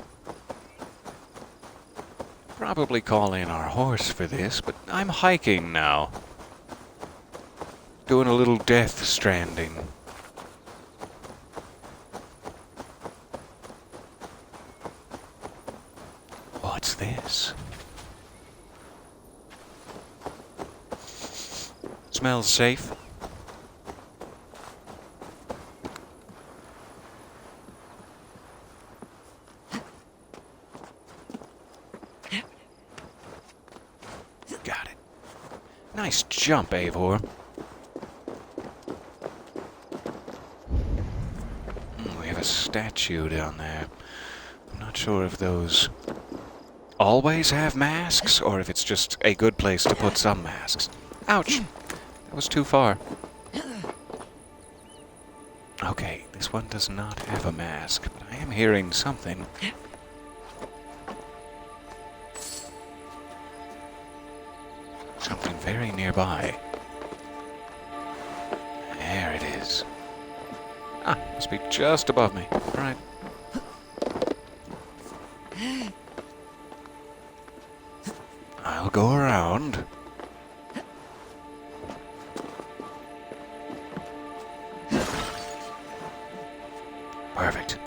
A: Probably call in our horse for this, but I'm hiking now. Doing a little Death Stranding. What's this? Smells safe. Got it. Nice jump, Eivor. We have a statue down there. I'm not sure if those always have masks, or if it's just a good place to put some masks. Ouch! That was too far. Okay, this one does not have a mask, but I am hearing something. Something very nearby. There it is. Ah, must be just above me. Alright. I'll go around. Perfect.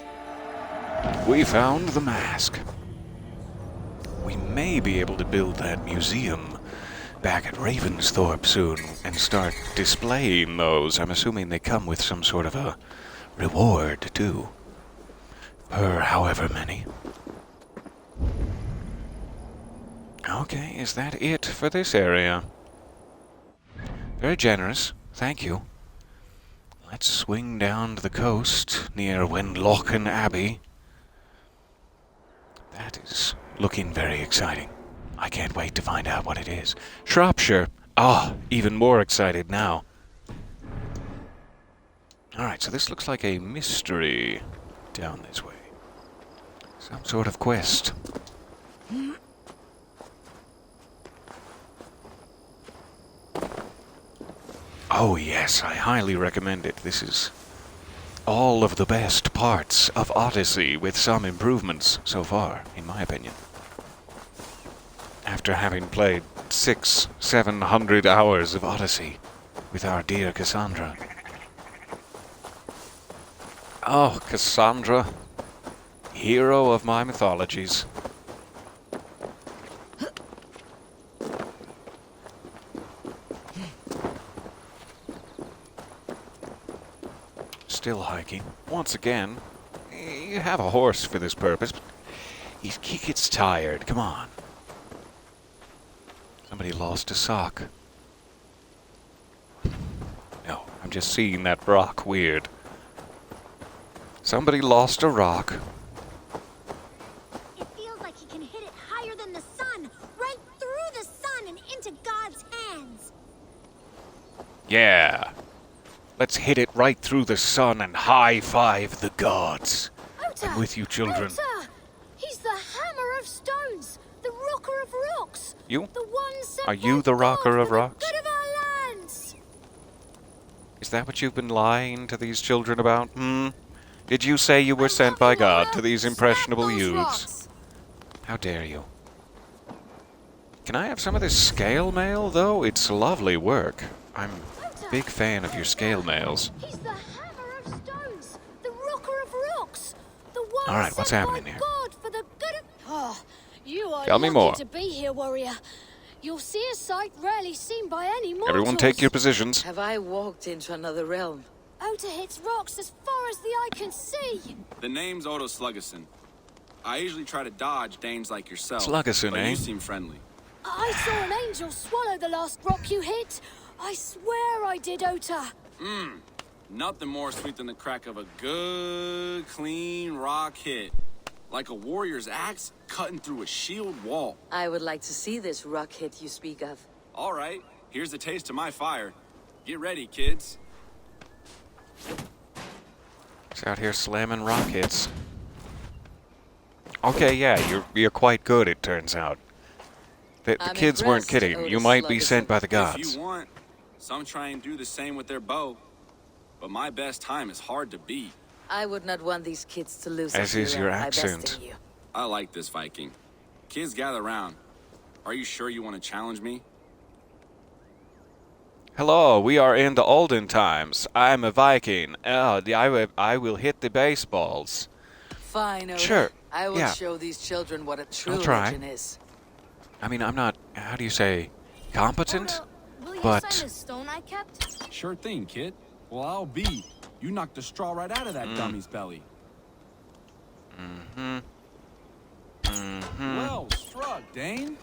A: We found the mask. We may be able to build that museum back at Ravensthorpe soon and start displaying those. I'm assuming they come with some sort of a reward, too. Per however many. Okay, is that it for this area? Very generous. Thank you. Let's swing down to the coast near Wenlochen Abbey. That is looking very exciting. I can't wait to find out what it is. Shropshire. Ah, even more excited now. Alright, so this looks like a mystery down this way. Some sort of quest. Oh yes, I highly recommend it. This is all of the best parts of Odyssey with some improvements so far, in my opinion. After having played 600-700 hours of Odyssey with our dear Cassandra. Oh, Cassandra, hero of my mythologies. Still hiking. Once again, you have a horse for this purpose, but he gets tired. Come on. Somebody lost a sock. No, I'm just seeing that rock weird. Somebody lost a rock.
I: It feels like he can hit it higher than the sun, right through the sun and into God's hands.
A: Yeah. Let's hit it right through the sun and high-five the gods.
I: Ota!
A: I'm with you, children.
I: Ota! He's the hammer of stones, the rocker of rocks.
A: You?
I: The one sent
A: Are you
I: by
A: the
I: God
A: rocker
I: for
A: of
I: the
A: rocks?
I: good of our lands.
A: Is that what you've been lying to these children about? Did you say you were
I: I'm
A: sent by
I: coming,
A: God
I: Ota.
A: to these
I: Snap
A: impressionable
I: those
A: youths?
I: rocks.
A: How dare you? Can I have some of this scale mail, though? It's lovely work. I'm a big fan of your scale mails.
I: He's the hammer of stones, the rocker of rocks, the one
A: All right, what's
I: sent
A: happening
I: by
A: here?
I: God for the good of... Oh, you are
A: Tell me
I: lucky
A: more.
I: to be here, warrior. You'll see a sight rarely seen by any mortals.
A: Everyone take your positions.
B: Have I walked into another realm?
I: Ota hits rocks as far as the eye can see.
J: The name's Odo Sluggerson. I usually try to dodge Danes like yourself.
A: Sluggerson,
J: but
A: eh?
J: you seem friendly.
I: I saw an angel swallow the last rock you hit. I swear I did, Ota.
J: Nothing more sweet than the crack of a good, clean rock hit. Like a warrior's axe cutting through a shield wall.
B: I would like to see this rock hit you speak of.
J: All right, here's a taste of my fire. Get ready, kids.
A: He's out here slamming rockets. Okay, yeah, you're quite good, it turns out. The
B: I'm
A: kids weren't
B: impressed,
A: kidding. You
B: Otis
A: might be
B: Sluggerson.
A: sent by the
J: If
A: gods.
J: you want, some try and do the same with their bow. But my best time is hard to beat.
B: I would not want these kids to lose
A: As
B: a
A: is
B: hero
A: your
B: by besting
A: accent.
B: you.
J: I like this Viking. Kids, gather round. Are you sure you want to challenge me?
A: Hello, we are in the olden times. I'm a Viking. I will hit the baseballs.
B: Fine, Oda.
A: Sure,
B: I will
A: yeah.
B: show these children what a true
A: I'll try.
B: legend is.
A: I mean, I'm not, how do you say, competent?
I: Will you
A: But-
I: sign the stone I kept?
K: Sure thing, kid. Well, I'll be. You knocked the straw right out of that dummy's belly. Well struck, Dane.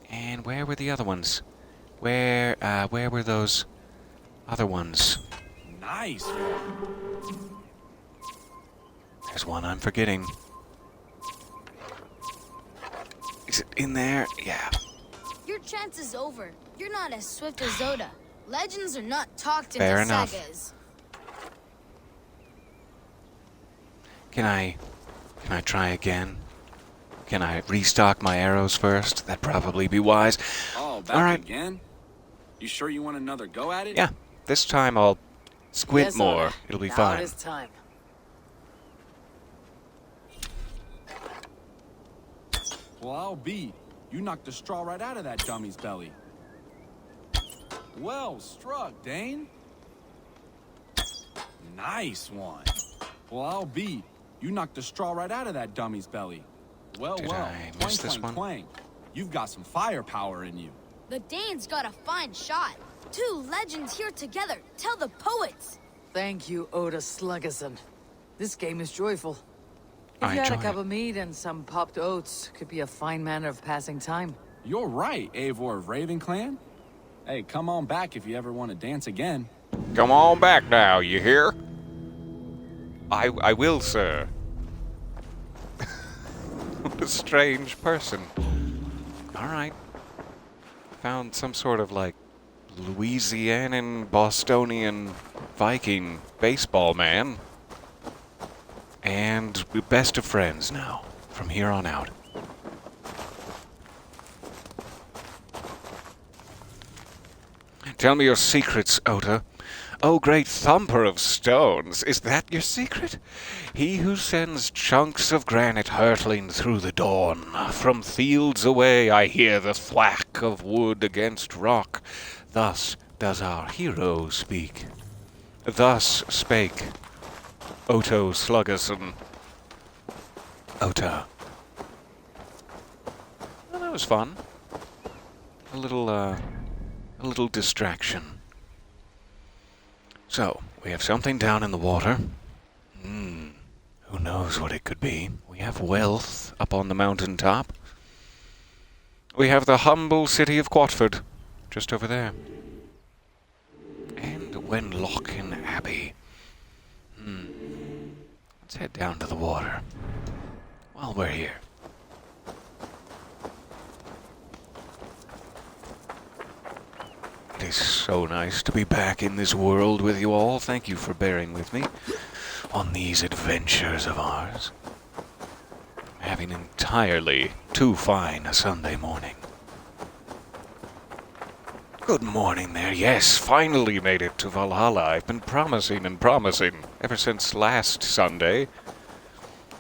A: And where were the other ones? Where were those other ones?
K: Nice.
A: There's one I'm forgetting. Is it in there? Yeah.
I: Your chance is over. You're not as swift as Oda. Legends are not talked
A: Fair
I: into
A: enough.
I: sagas.
A: Can I try again? Can I restock my arrows first? That'd probably be wise.
J: Oh, back
A: All right.
J: again? You sure you want another go at it?
A: Yeah, this time I'll squint
B: Yes,
A: more.
B: Oda.
A: It'll be
B: now
A: fine.
B: It is time.
K: Well, I'll be. You knocked the straw right out of that dummy's belly. Well struck, Dane. Nice one. Well, I'll be. You knocked the straw right out of that dummy's belly. Well,
A: Did
K: well.
A: I
K: Twang,
A: miss this
K: twang,
A: one?
K: twang. You've got some firepower in you.
I: The Danes got a fine shot. Two legends here together. Tell the poets.
B: Thank you, Oda Sluggerson. This game is joyful. If
A: I
B: you had a
A: enjoy
B: cup
A: it.
B: of meat and some popped oats, could be a fine manner of passing time.
K: You're right, Eivor of Raven Clan. Hey, come on back if you ever want to dance again.
A: Come on back now, you hear? I will, sir. What a strange person. Alright. Found some sort of, like, Louisianan, Bostonian, Viking baseball man. And we're best of friends now, from here on out. Tell me your secrets, Ota. Oh, great thumper of stones, is that your secret? He who sends chunks of granite hurtling through the dawn. From fields away I hear the thwack of wood against rock. Thus does our hero speak. Thus spake Oto Sluggerson. Ota. Well, that was fun. A little distraction. So, we have something down in the water. Who knows what it could be? We have wealth up on the mountain top. We have the humble city of Quatford, just over there. And Wenlocken Abbey. Let's head down to the water while we're here. It is so nice to be back in this world with you all. Thank you for bearing with me on these adventures of ours. Having entirely too fine a Sunday morning. Good morning there. Yes, finally made it to Valhalla. I've been promising and promising ever since last Sunday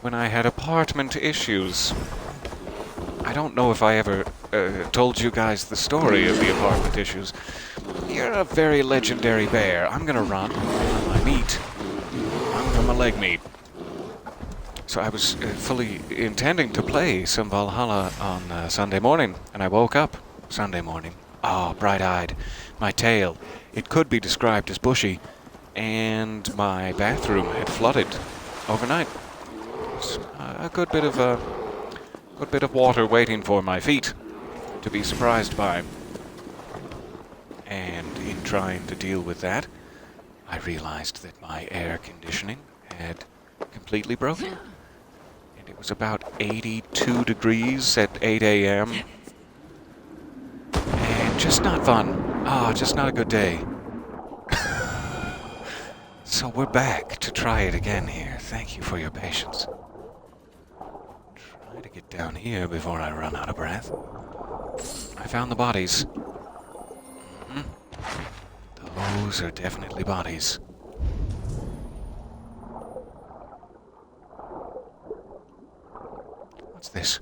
A: when I had apartment issues. I don't know if I ever told you guys the story of the apartment issues. You're a very legendary bear. I'm gonna run on my meat. Run for my leg meat. So I was fully intending to play some Valhalla on Sunday morning, and I woke up Sunday morning. Ah, bright-eyed. My tail, it could be described as bushy, and my bathroom had flooded overnight. A good bit of water waiting for my feet to be surprised by. And in trying to deal with that, I realized that my air conditioning had completely broken. And it was about 82 degrees at 8 a.m. And just not fun. Just not a good day. So we're back to try it again here. Thank you for your patience. Try to get down here before I run out of breath. I found the bodies. Those are definitely bodies. What's this?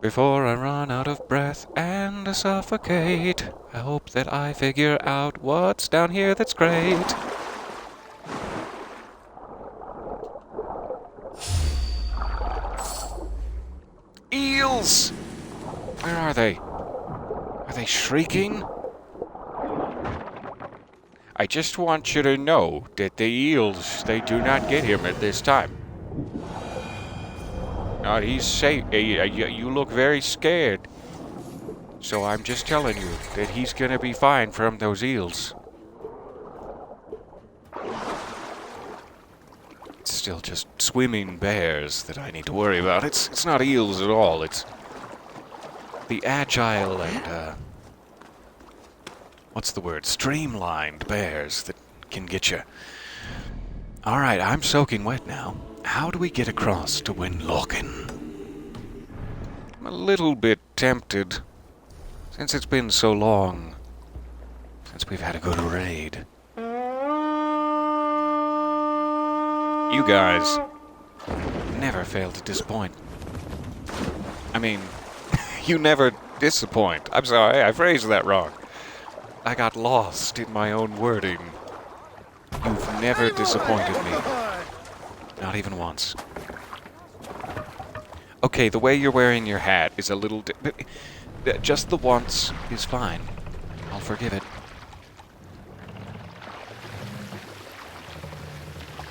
A: Before I run out of breath and suffocate, I hope that I figure out what's down here that's great. Eels! Where are they? Are they shrieking? I just want you to know that the eels, they do not get him at this time. No, he's safe. You look very scared. So I'm just telling you that he's gonna be fine from those eels. It's still just swimming bears that I need to worry about. It's not eels at all. It's the agile and, what's the word? Streamlined bears that can get you. Alright, I'm soaking wet now. How do we get across to Wenlocken? I'm a little bit tempted, since it's been so long since we've had a good raid. You guys never fail to disappoint. I mean, you never disappoint. I'm sorry, I phrased that wrong. I got lost in my own wording. You've never disappointed me. Not even once. Okay, the way you're wearing your hat is a little... just the once is fine. I'll forgive it.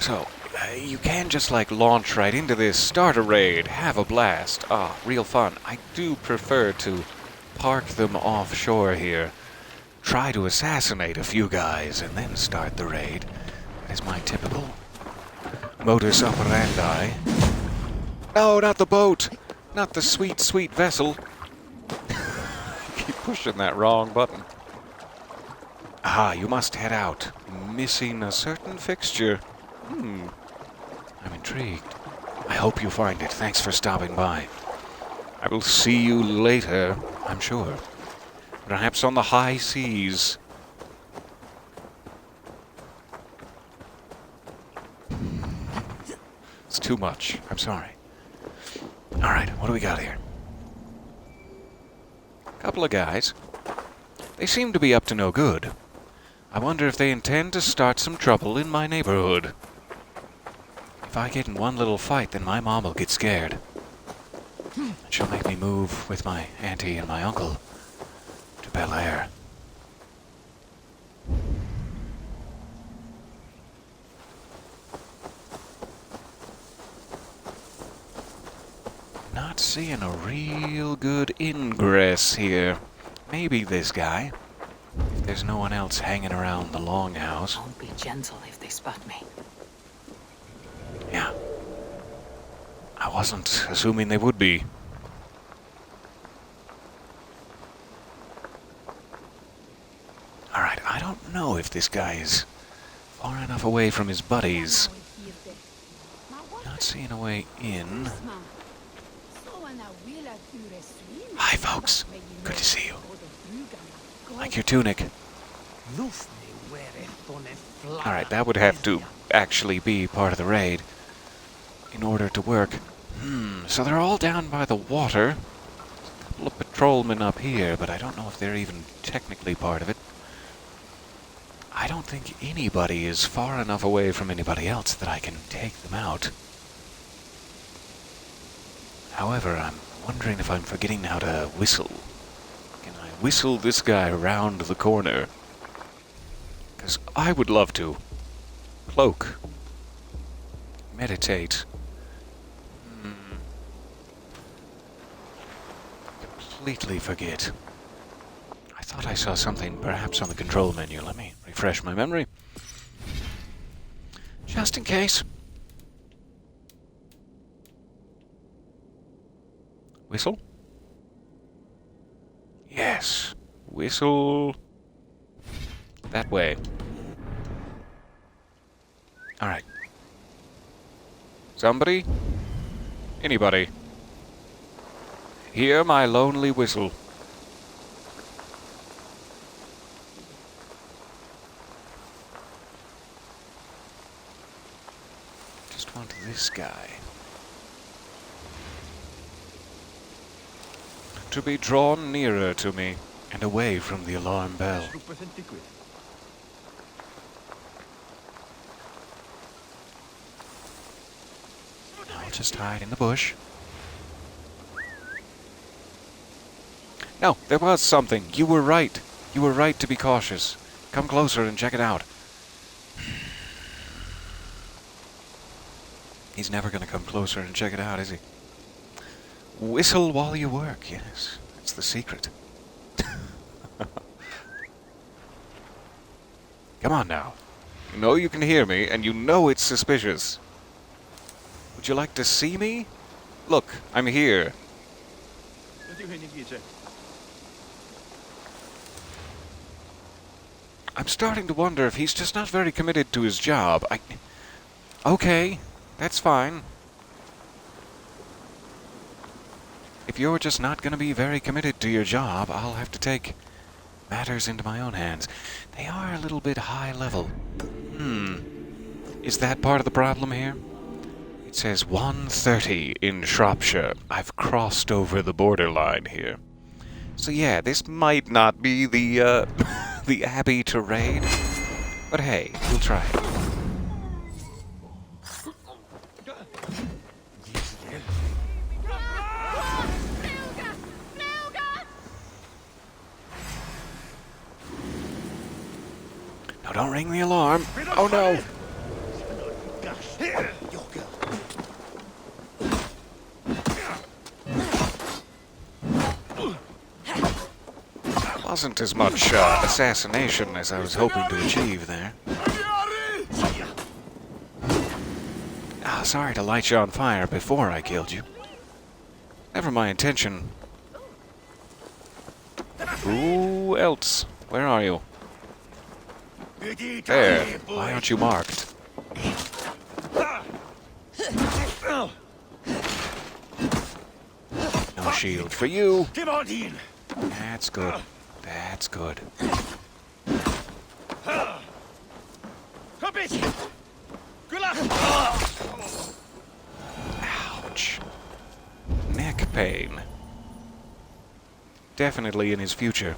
A: So, you can just, like, launch right into this, start a raid, have a blast. Real fun. I do prefer to park them offshore here. try to assassinate a few guys and then start the raid. That is my typical modus operandi. No, not the boat! Not the sweet, sweet vessel. Keep pushing that wrong button. Aha, you must head out. Missing a certain fixture. I'm intrigued. I hope you find it. Thanks for stopping by. I will see you later, I'm sure. Perhaps on the high seas. It's too much. I'm sorry. Alright, what do we got here? Couple of guys. They seem to be up to no good. I wonder if they intend to start some trouble in my neighborhood. If I get in one little fight, then my mom will get scared. And she'll make me move with my auntie and my uncle to Bel Air. Not seeing a real good ingress here. Maybe this guy. If there's no one else hanging around the longhouse.
B: Don't be gentle if they spot me.
A: Yeah. I wasn't assuming they would be. Alright, I don't know if this guy is far enough away from his buddies. Not seeing a way in. Hi, folks. Good to see you. Like your tunic. Alright, that would have to actually be part of the raid in order to work. So they're all down by the water. A couple of patrolmen up here, but I don't know if they're even technically part of it. I don't think anybody is far enough away from anybody else that I can take them out. However, I'm wondering if I'm forgetting how to whistle. Can I whistle this guy around the corner? Because I would love to. Cloak. Meditate. Completely forget. I thought I saw something perhaps on the control menu. Let me refresh my memory. Just in case. Whistle? Yes. Whistle. That way. Alright. Somebody? Anybody? Hear my lonely whistle. Just want this guy to be drawn nearer to me and away from the alarm bell. I'll just hide in the bush. No, there was something. You were right. You were right to be cautious. Come closer and check it out. He's never going to come closer and check it out, is he? Whistle while you work, yes. That's the secret. Come on now. You know you can hear me, and you know it's suspicious. Would you like to see me? Look, I'm here. I'm starting to wonder if he's just not very committed to his job. Okay, that's fine. If you're just not going to be very committed to your job, I'll have to take matters into my own hands. They are a little bit high level. Is that part of the problem here? It says 1:30 in Shropshire. I've crossed over the borderline here. So yeah, this might not be the, the abbey to raid. But hey, we'll try it. No, don't ring the alarm. Oh no! Wasn't as much assassination as I was hoping to achieve there. Ah, sorry to light you on fire before I killed you. Never my intention. Who else? Where are you? There. Why aren't you marked? No shield for you. That's good. That's good. Ouch. Neck pain. Definitely in his future.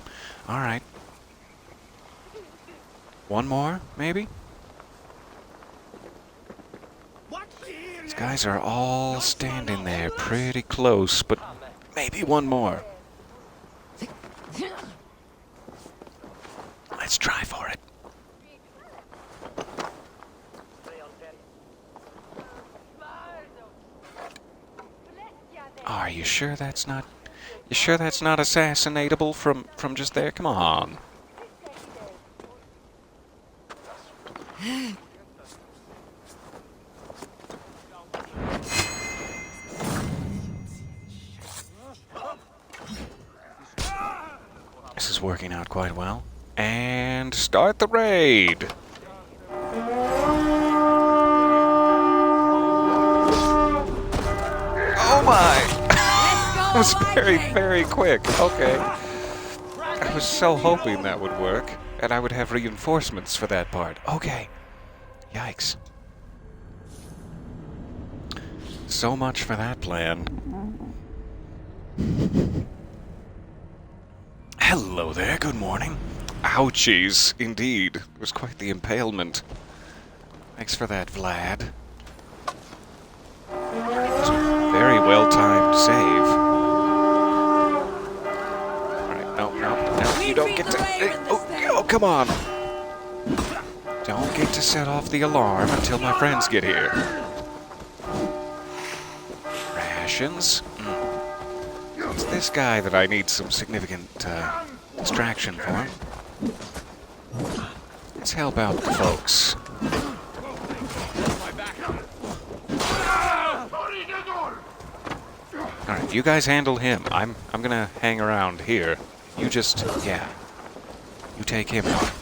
A: Alright. One more, maybe? These guys are all standing there pretty close, but maybe one more. Let's try for it. Are you sure that's not... You sure that's not assassinatable from just there? Come on. This is working out quite well. And start the raid! Oh my! That was very, very quick. Okay. I was so hoping that would work, and I would have reinforcements for that part. Okay. Yikes. So much for that plan. Hello there, good morning. Ouchies, indeed. It was quite the impalement. Thanks for that, Vlad. It was a very well-timed save. Alright, no, you don't get to... Oh, come on! Don't get to set off the alarm until my friends get here. Rations? It's this guy that I need some significant distraction for. Let's help out the folks. Alright, you guys handle him. I'm gonna hang around here. You just, yeah. You take him out.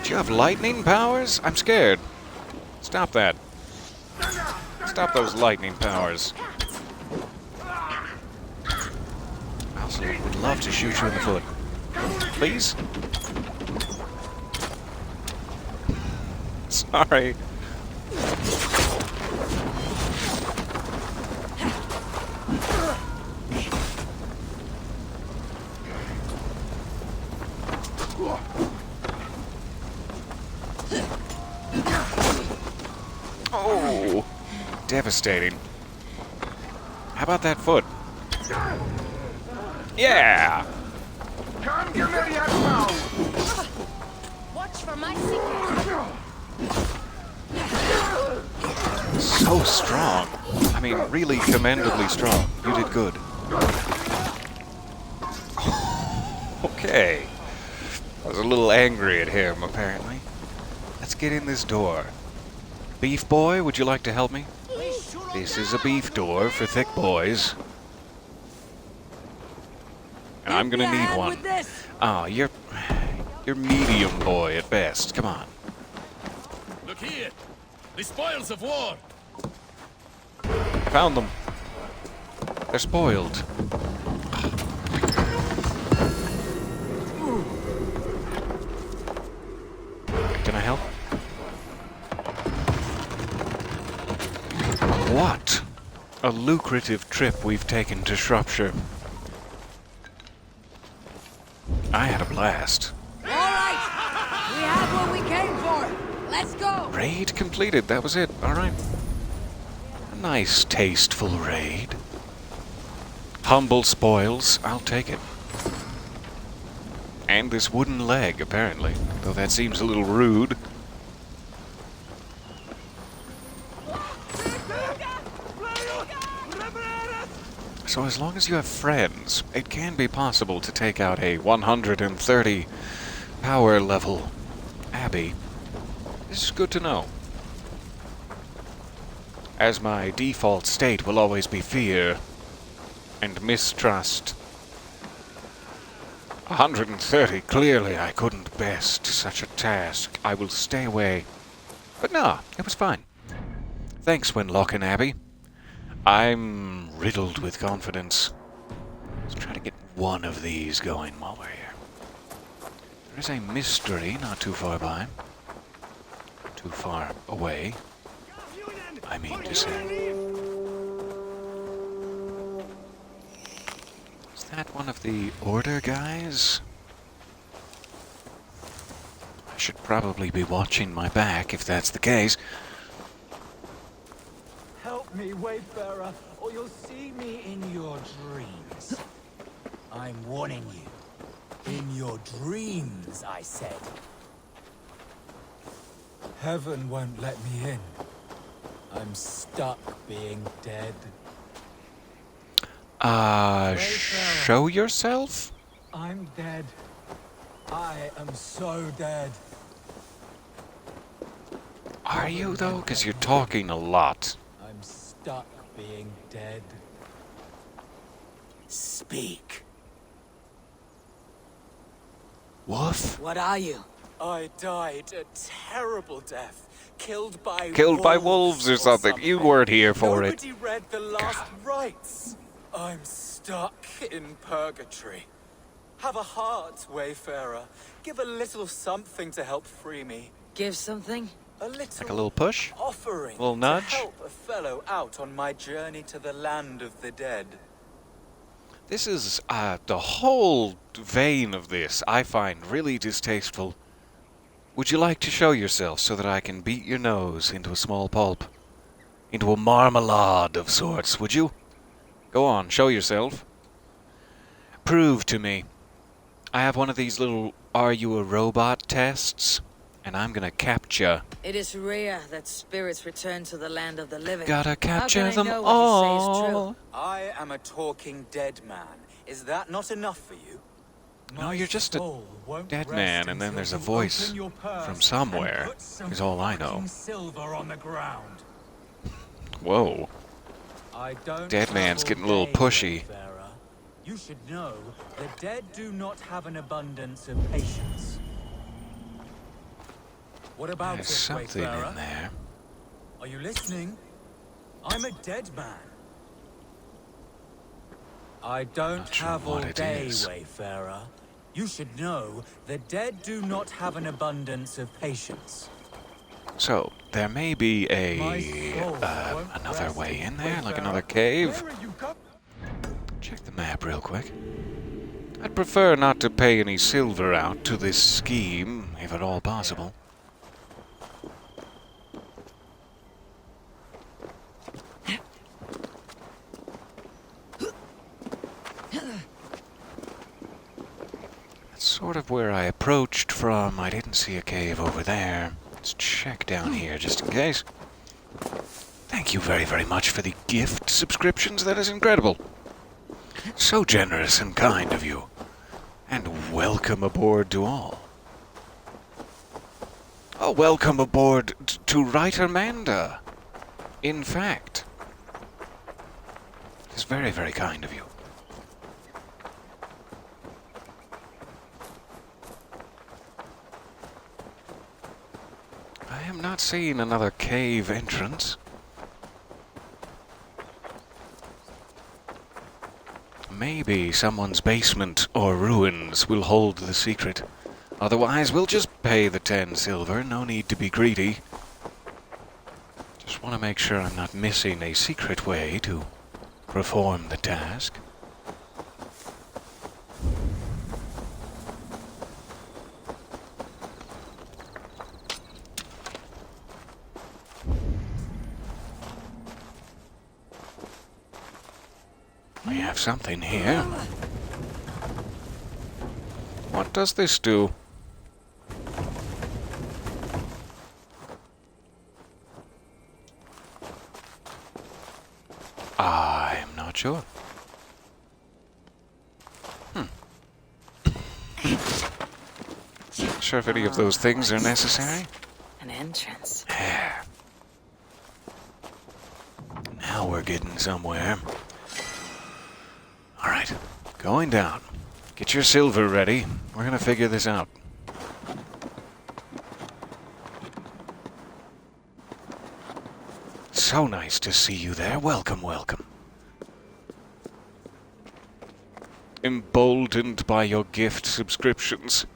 A: Do you have lightning powers? I'm scared. Stop that. Stop those lightning powers. I also would love to shoot you in the foot. Please? Sorry. Oh, devastating. How about that foot? Yeah!
E: Watch for my secret.
A: So strong. I mean, really commendably strong. You did good. Okay. I was a little angry at him, apparently. Let's get in this door. Beef boy, would you like to help me? This is a beef door for thick boys. And I'm gonna need one. Oh, you're medium boy at best. Come on.
D: Look here. The spoils of war.
A: Found them. They're spoiled. Can I help? What a lucrative trip we've taken to Shropshire. I had a blast.
B: All right, we have what we came for. Let's go.
A: Raid completed. That was it. All right. A nice, tasteful raid. Humble spoils. I'll take it. And this wooden leg, apparently. Though that seems a little rude. So as long as you have friends, it can be possible to take out a 130 power level Abbey. This is good to know. As my default state will always be fear and mistrust. 130, clearly I couldn't best such a task. I will stay away. But nah, it was fine. Thanks, Wenlock and Abbey. I'm riddled with confidence. Let's try to get one of these going while we're here. There is a mystery not too far by. Too far away, I mean to say. Is that one of the Order guys? I should probably be watching my back if that's the case.
L: Help me, Wayfarer, or you'll see me in your dreams. I'm warning you. In your dreams, I said. Heaven won't let me in. I'm stuck being dead.
A: Show yourself?
L: I'm dead. I am so dead.
A: Are you, though? Because you're talking a lot.
L: I'm stuck being dead. Speak.
A: Woof?
B: What are you?
L: I died a terrible death. Killed by
A: wolves or something. You weren't here for it.
L: Nobody read the last rites. I'm stuck in purgatory. Have a heart, Wayfarer. Give a little something to help free me.
B: Give something?
A: Like a little push?
L: Offering
A: A little nudge?
L: to help a fellow out on my journey to the land of the dead.
A: This is, the whole vein of this I find really distasteful. Would you like to show yourself so that I can beat your nose into a small pulp? Into a marmalade of sorts, would you? Go on, show yourself. Prove to me. I have one of these little "Are you a robot?" tests, and I'm gonna capture.
B: It is rare that spirits return to the land of the living.
A: Gotta capture
B: How can
A: them
B: I know what you say is true?
A: all.
L: I am a talking dead man. Is that not enough for you?
A: No, you're just a dead man, and then there's a voice from somewhere, is all I know.
L: Silver on the ground.
A: Whoa.
L: I don't
A: Dead man's getting a little pushy.
L: Wayfarer. You should know the dead do not have an abundance of patience. What about
A: There's
L: it,
A: something
L: Wayfarer?
A: in there.
L: Are you listening? I'm a dead man. I don't
A: Not sure
L: have all
A: what it
L: day,
A: is.
L: Wayfarer. You should know the dead do not have an abundance of patience.
A: So, there may be another way in there, like another cave. Check the map real quick. I'd prefer not to pay any silver out to this scheme, if at all possible. That's sort of where I approached from. I didn't see a cave over there. Let's check down here just in case. Thank you very, very much for the gift subscriptions. That is incredible. So generous and kind of you. And welcome aboard to all. Oh, welcome aboard to Writer Manda. In fact. It's very, very kind of you. I am not seeing another cave entrance. Maybe someone's basement or ruins will hold the secret. Otherwise, we'll just pay the 10 silver. No need to be greedy. Just want to make sure I'm not missing a secret way to perform the task. We have something here. What does this do? I'm not sure. sure if any of those things are necessary.
B: An entrance.
A: Yeah. Now we're getting somewhere. Alright, going down. Get your silver ready. We're gonna figure this out. So nice to see you there. Welcome, welcome. Emboldened by your gift subscriptions.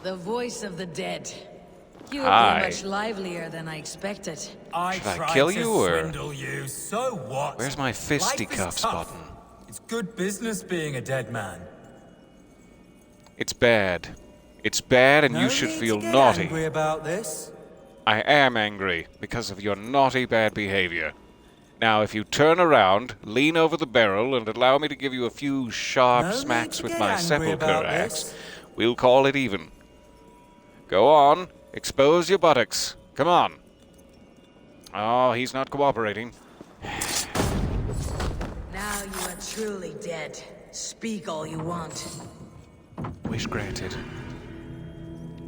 B: The voice of the dead. You'll
A: Hi.
B: be much livelier than I expected.
A: Should I kill you, or...
L: swindle you, so what?
A: Where's my fisticuffs
L: Life is tough.
A: button?
L: It's good business being a dead man.
A: It's bad. It's bad, and you should feel naughty.
L: Angry about this?
A: I am angry because of your naughty bad behavior. Now, if you turn around, lean over the barrel, and allow me to give you a few sharp smacks with my sepulchre axe, we'll call it even. Go on, expose your buttocks. Come on. Oh, he's not cooperating.
B: Now you are truly dead. Speak all you want.
A: Wish granted.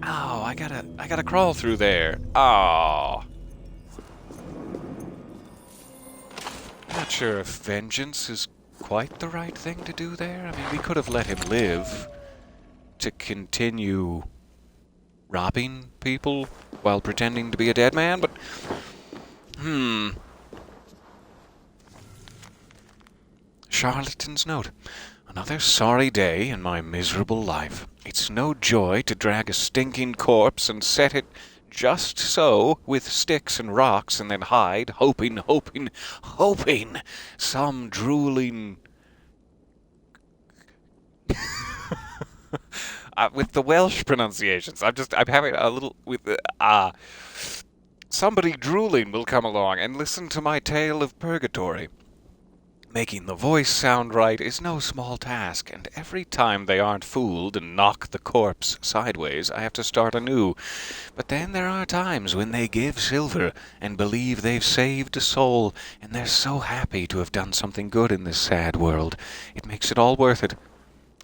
A: Oh, I gotta crawl through there. Oh. Not sure if vengeance is quite the right thing to do there. I mean, we could have let him live to continue robbing people while pretending to be a dead man, but... Charlatan's note. Another sorry day in my miserable life. It's no joy to drag a stinking corpse and set it just so with sticks and rocks and then hide, hoping some drooling... with the Welsh pronunciations, I'm having a little... Somebody drooling will come along and listen to my tale of purgatory. Making the voice sound right is no small task, and every time they aren't fooled and knock the corpse sideways, I have to start anew. But then there are times when they give silver and believe they've saved a soul, and they're so happy to have done something good in this sad world. It makes it all worth it.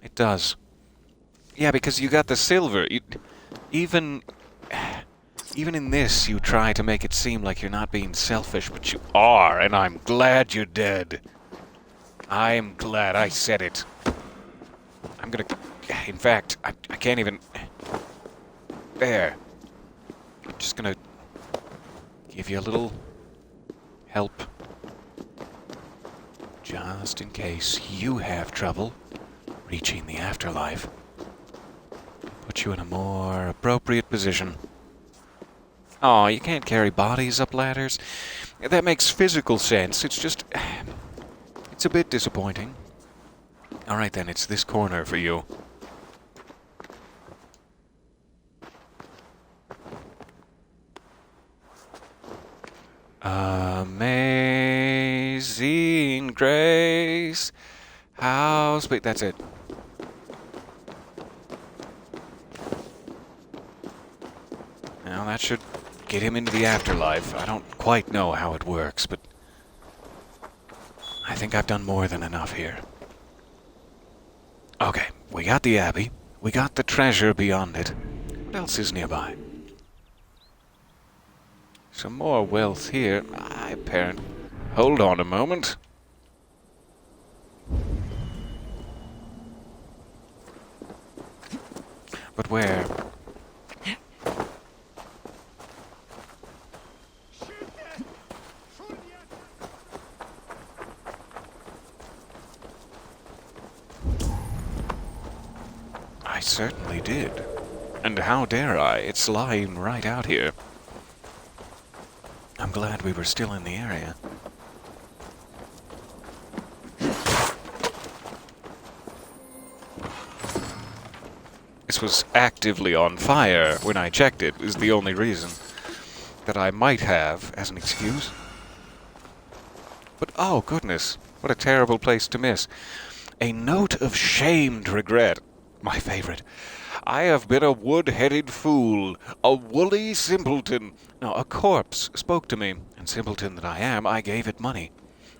A: It does. Yeah, because you got the silver. Even in this, you try to make it seem like you're not being selfish, but you are, and I'm glad you're dead. I'm glad I said it. I'm gonna... In fact, I can't even... There. I'm just gonna give you a little help. Just in case you have trouble reaching the afterlife. Put you in a more appropriate position. Oh, you can't carry bodies up ladders. That makes physical sense. It's just... It's a bit disappointing. Alright then, it's this corner for you. Amazing grace. How sweet. That's it. Now that should get him into the afterlife. I don't quite know how it works, but I think I've done more than enough here. Okay, we got the abbey. We got the treasure beyond it. What else is nearby? Some more wealth here. Hold on a moment. But where? I certainly did. And how dare I? It's lying right out here. I'm glad we were still in the area. This was actively on fire when I checked it, is the only reason that I might have as an excuse. But oh goodness, what a terrible place to miss. A note of shamed regret. My favorite. I have been a wood-headed fool, a woolly simpleton. Now, a corpse spoke to me, and simpleton that I am, I gave it money.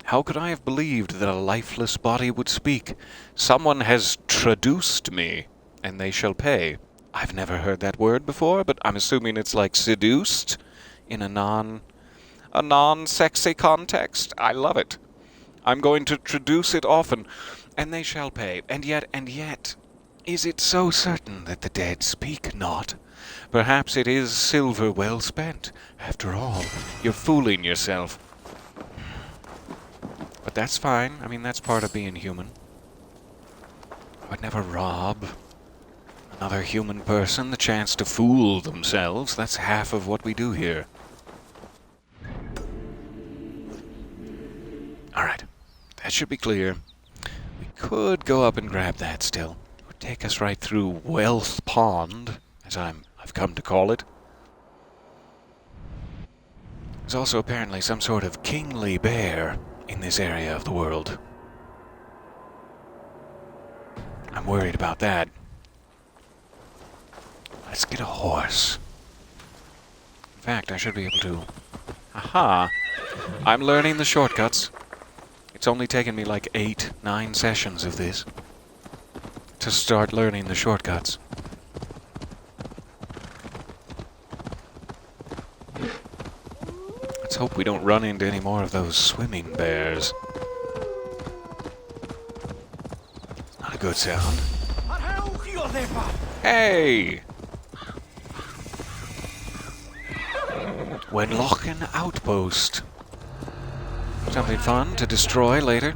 A: How could I have believed that a lifeless body would speak? Someone has traduced me, and they shall pay. I've never heard that word before, but I'm assuming it's like seduced in a non-sexy context. I love it. I'm going to traduce it often. And they shall pay. And yet, is it so certain that the dead speak not? Perhaps it is silver well spent. After all, you're fooling yourself. But that's fine. I mean, that's part of being human. I would never rob another human person the chance to fool themselves. That's half of what we do here. Alright. That should be clear. We could go up and grab that still. It would take us right through Wealth Pond, as I've come to call it. There's also apparently some sort of kingly bear in this area of the world. I'm worried about that. Let's get a horse. In fact, I should be able to... Aha! I'm learning the shortcuts. It's only taken me like 8-9 sessions of this to start learning the shortcuts. Let's hope we don't run into any more of those swimming bears. It's not a good sound. Hey! Wenlochen Outpost. Something fun to destroy later.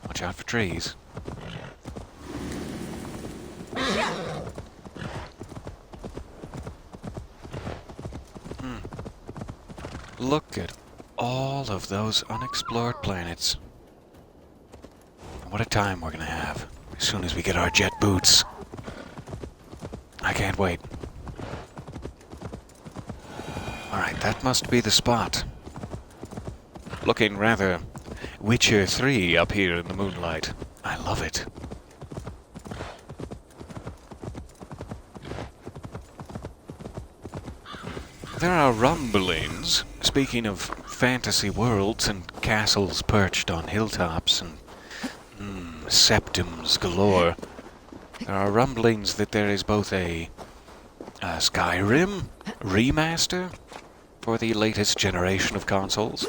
A: Watch out for trees. Look at all of those unexplored planets. What a time we're gonna have as soon as we get our jet boots. I can't wait. Alright, that must be the spot. Looking rather Witcher 3 up here in the moonlight. I love it. There are rumblings, speaking of fantasy worlds and castles perched on hilltops and septums galore. There are rumblings that there is both a Skyrim remaster for the latest generation of consoles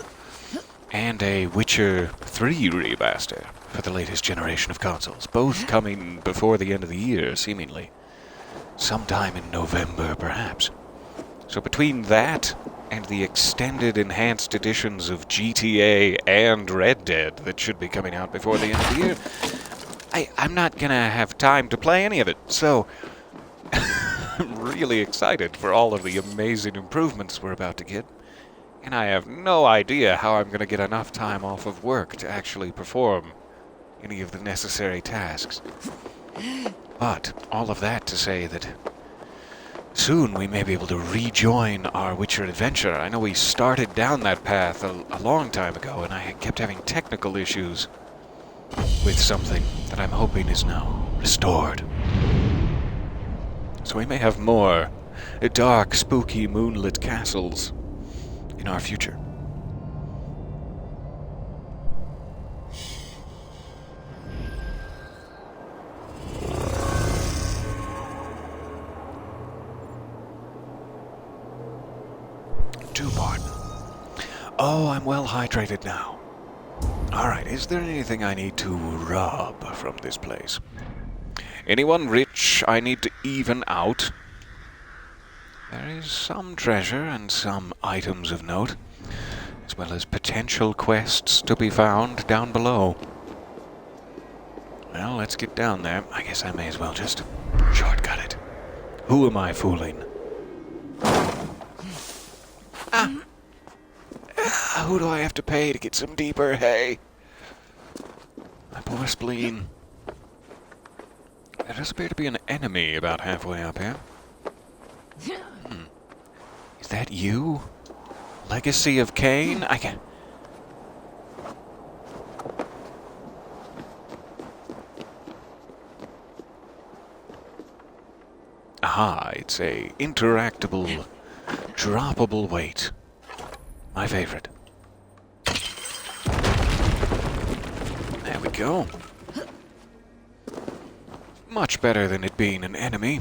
A: and a Witcher 3 remaster for the latest generation of consoles, both coming before the end of the year, seemingly. Sometime in November, perhaps. So between that and the extended enhanced editions of GTA and Red Dead that should be coming out before the end of the year, I'm not gonna have time to play any of it, so I'm really excited for all of the amazing improvements we're about to get. And I have no idea how I'm going to get enough time off of work to actually perform any of the necessary tasks. But all of that to say that soon we may be able to rejoin our Witcher adventure. I know we started down that path a long time ago, and I kept having technical issues with something that I'm hoping is now restored. So we may have more dark, spooky, moonlit castles in our future. Do pardon. Oh, I'm well hydrated now. Alright, is there anything I need to rob from this place? Anyone rich I need to even out? There is some treasure and some items of note, as well as potential quests to be found down below. Well, let's get down there. I guess I may as well just shortcut it. Who am I fooling? Who do I have to pay to get some deeper hay? My poor spleen. There does appear to be an enemy about halfway up here. Is that you? Legacy of Cain? I can't... Aha, it's a interactable, droppable weight. My favorite. There we go. Much better than it being an enemy.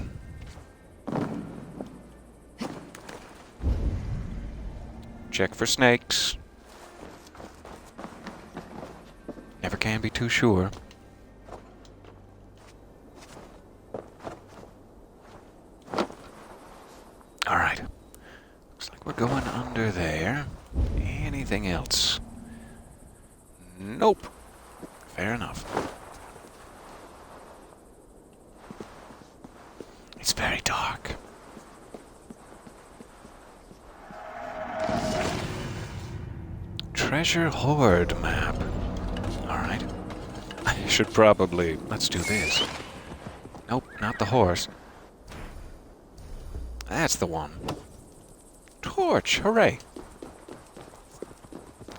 A: Check for snakes. Never can be too sure. Alright. Looks like we're going under there. Anything else? Nope. Fair enough. It's very dark. Treasure hoard map. Alright. I should probably... Let's do this. Nope, not the horse. That's the one. Torch, hooray.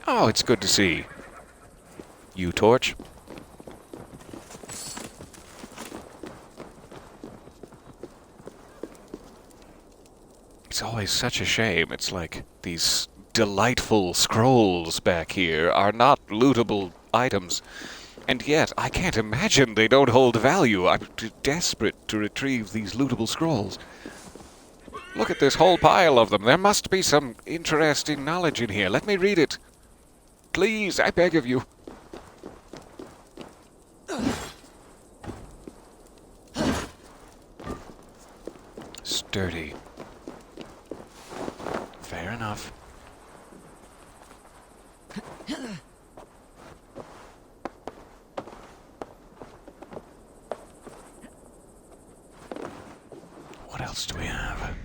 A: Oh, it's good to see you, Torch. It's always such a shame. It's like these delightful scrolls back here are not lootable items. And yet, I can't imagine they don't hold value. I'm desperate to retrieve these lootable scrolls. Look at this whole pile of them. There must be some interesting knowledge in here. Let me read it. Please, I beg of you. Sturdy. Fair enough. What else do we have?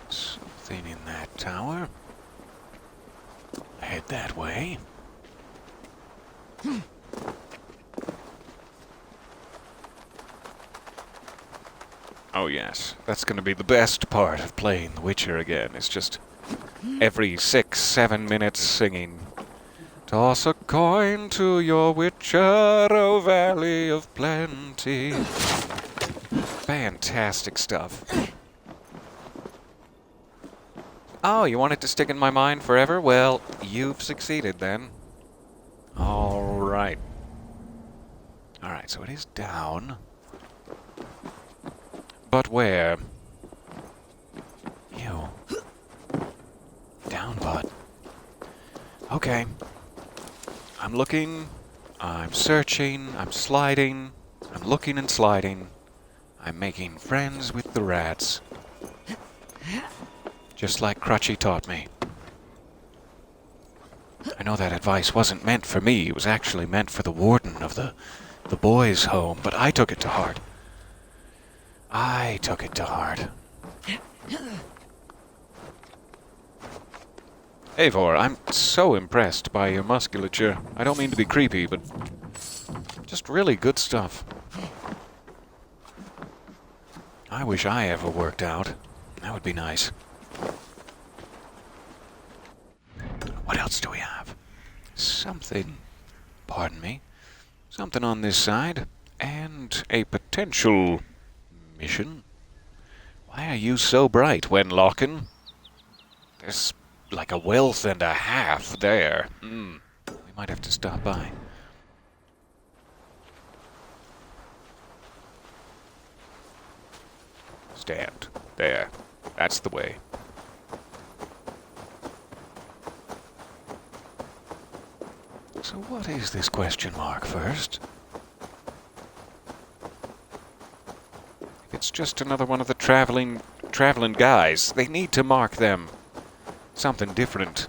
A: Something in that tower. Head that way. Oh yes, that's going to be the best part of playing The Witcher again. It's just every 6-7 minutes singing. Toss a coin to your Witcher, O Valley of Plenty. Fantastic stuff. Oh, you want it to stick in my mind forever? Well, you've succeeded then. Alright. Alright, so it is down. But where? You. Down, bud. Okay. I'm looking, I'm searching, I'm sliding, I'm looking and sliding. I'm making friends with the rats. Just like Crutchy taught me. I know that advice wasn't meant for me. It was actually meant for the warden of the boys' home, but I took it to heart. I took it to heart. Eivor, I'm so impressed by your musculature. I don't mean to be creepy, but just really good stuff. I wish I ever worked out. That would be nice. What else do we have? Something, pardon me, something on this side, and a potential mission. Why are you so bright, Wenlocken? There's like a wealth and a half there. We might have to stop by. Stand. There. That's the way. So what is this question mark first? If it's just another one of the traveling guys, they need to mark them. Something different.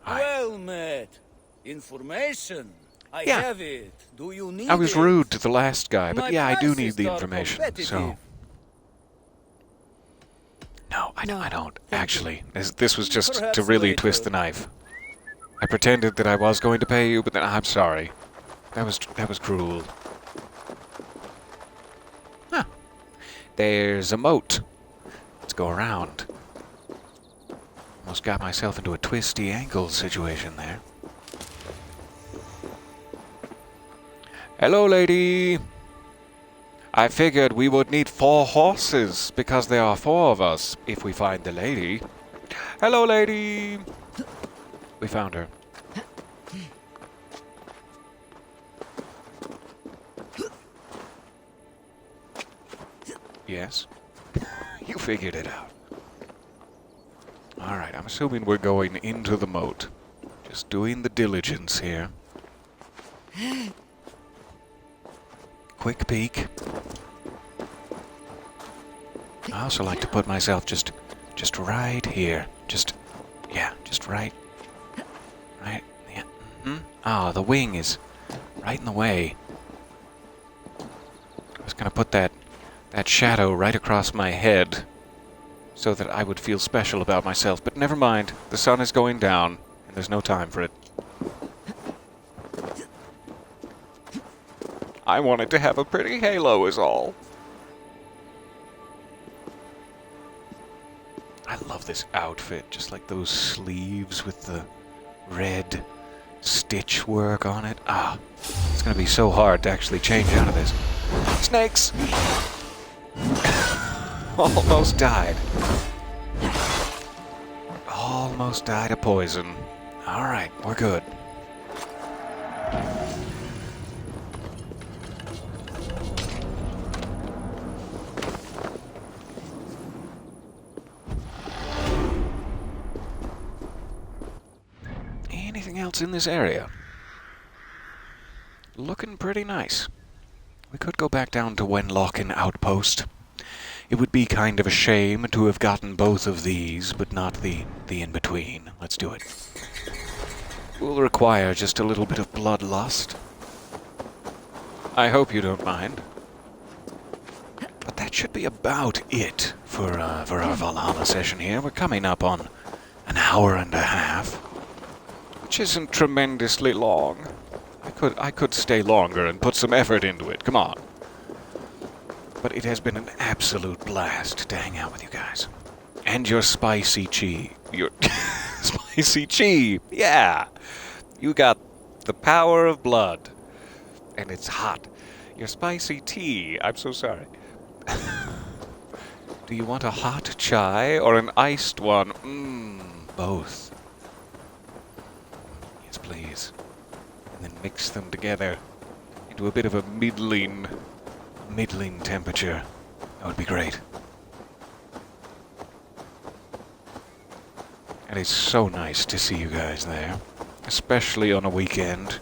H: Well met. Information. I have it. Do you need it?
A: I was rude to the last guy, but
H: My
A: yeah, I do need
H: prices
A: the
H: are
A: information, so...
H: competitive.
A: No, I don't, actually. This was just
H: Perhaps
A: to really
H: later.
A: twist the knife. I pretended that I was going to pay you, but then I'm sorry. That was cruel. Huh. There's a moat. Let's go around. Almost got myself into a twisty ankle situation there. Hello, lady. I figured we would need 4 horses, because there are 4 of us, if we find the lady. Hello, lady! We found her. Yes? You figured it out. Alright, I'm assuming we're going into the moat. Just doing the diligence here. Quick peek. I also like to put myself just right here. Just right. Right, yeah. Ah, the wing is right in the way. I was gonna put that shadow right across my head so that I would feel special about myself, but never mind. The sun is going down, and there's no time for it. I wanted to have a pretty halo is all. I love this outfit, just like those sleeves with the red stitch work on it. Ah, it's gonna be so hard to actually change out of this. Snakes! Almost died. Almost died of poison. Alright, we're good. Anything else in this area? Looking pretty nice. We could go back down to Wenlocken Outpost. It would be kind of a shame to have gotten both of these, but not the in-between. Let's do it. Will require just a little bit of bloodlust. I hope you don't mind. But that should be about it for our Valhalla session here. We're coming up on an hour and a half, which isn't tremendously long. I could stay longer and put some effort into it. Come on. But it has been an absolute blast to hang out with you guys. And your spicy chi. Your spicy chi. Yeah. You got the power of blood. And it's hot. Your spicy tea. I'm so sorry. Do you want a hot chai or an iced one? Both. Yes, please. And then mix them together into a bit of a middling temperature. That would be great. And it's so nice to see you guys there, especially on a weekend.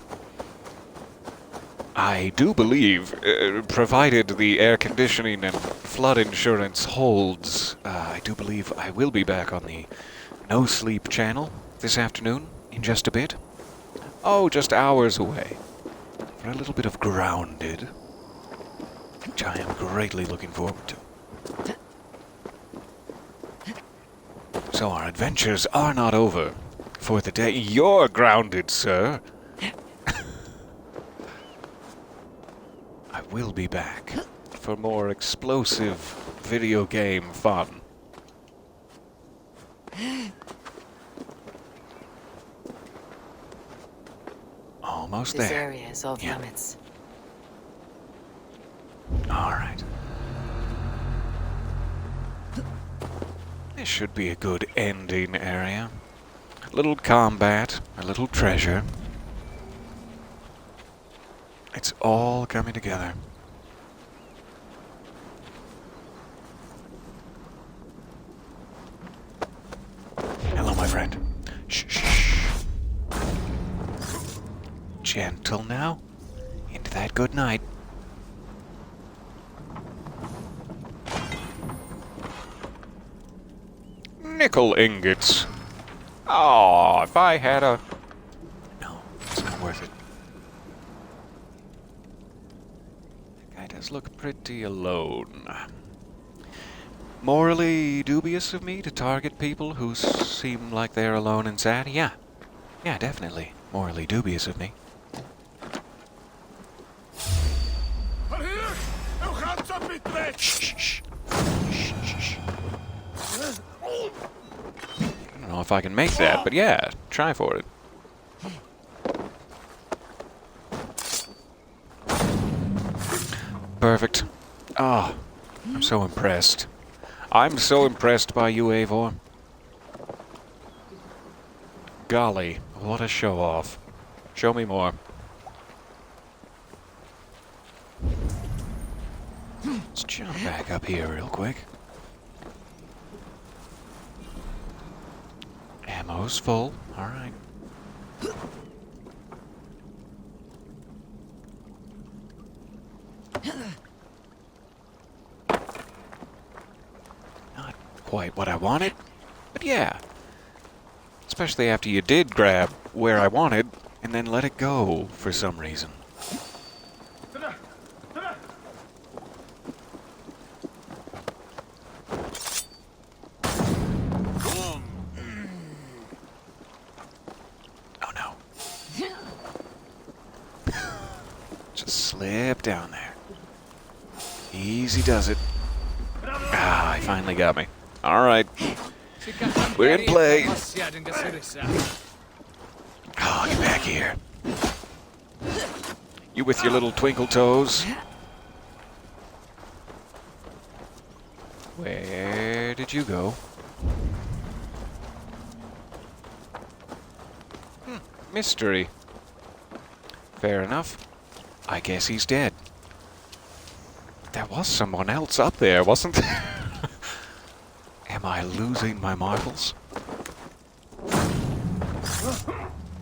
A: I do believe, provided the air conditioning and flood insurance holds, I do believe I will be back on the No Sleep channel this afternoon in just a bit. Oh, just hours away. For a little bit of Grounded, which I am greatly looking forward to. So our adventures are not over for the day. You're grounded, sir. I will be back for more explosive video game fun. Almost there.
B: This area is off limits.
A: Alright. This should be a good ending area. A little combat, a little treasure. It's all coming together. Hello, my friend. Shh, shh. Gentle now. Into that good night. Nickel ingots. Oh, if I had a... No, it's not worth it. That guy does look pretty alone. Morally dubious of me to target people who seem like they're alone and sad? Yeah. Yeah, definitely. Morally dubious of me. Shh, shh. I don't know if I can make that, but yeah, try for it. Perfect. Oh, I'm so impressed. I'm so impressed by you, Eivor. Golly, what a show-off. Show me more. Let's jump back up here real quick. Ammo's full. All right. Not quite what I wanted, but yeah. Especially after you did grab where I wanted and then let it go for some reason. Oh no. Just slip down there. Easy does it. Ah, he finally got me. All right. We're in play. Oh, get back here. You with your little twinkle toes. Where did you go? Mystery. Fair enough. I guess he's dead. There was someone else up there, wasn't there? Am I losing my marbles?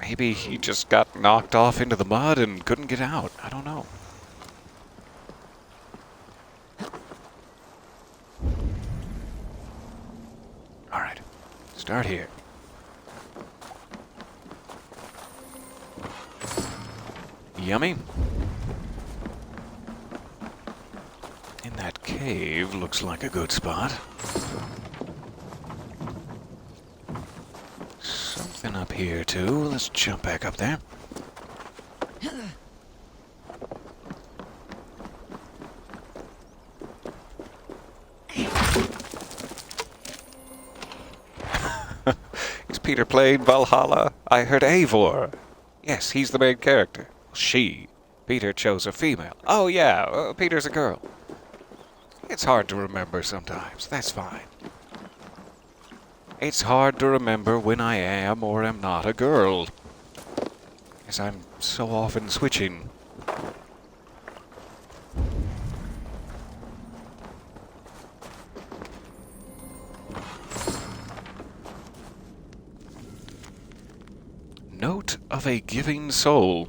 A: Maybe he just got knocked off into the mud and couldn't get out. I don't know. Alright. Start here. Yummy. In that cave looks like a good spot. Something up here too. Let's jump back up there. Is Peter playing Valhalla? I heard Eivor. Yes, he's the main character. She. Peter chose a female. Oh yeah, Peter's a girl. It's hard to remember sometimes. That's fine. It's hard to remember when I am or am not a girl, as I'm so often switching. Note of a giving soul.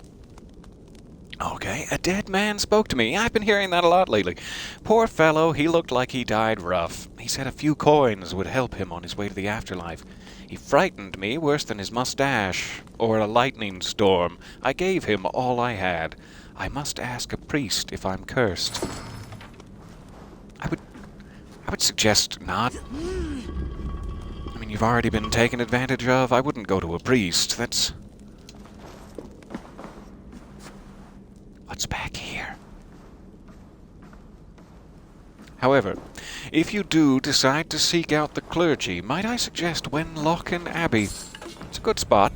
A: Okay, a dead man spoke to me. I've been hearing that a lot lately. Poor fellow, he looked like he died rough. He said a few coins would help him on his way to the afterlife. He frightened me worse than his mustache or a lightning storm. I gave him all I had. I must ask a priest if I'm cursed. I would suggest not. I mean, you've already been taken advantage of. I wouldn't go to a priest. That's... What's back here? However, if you do decide to seek out the clergy, might I suggest Wenlocken Abbey? It's a good spot.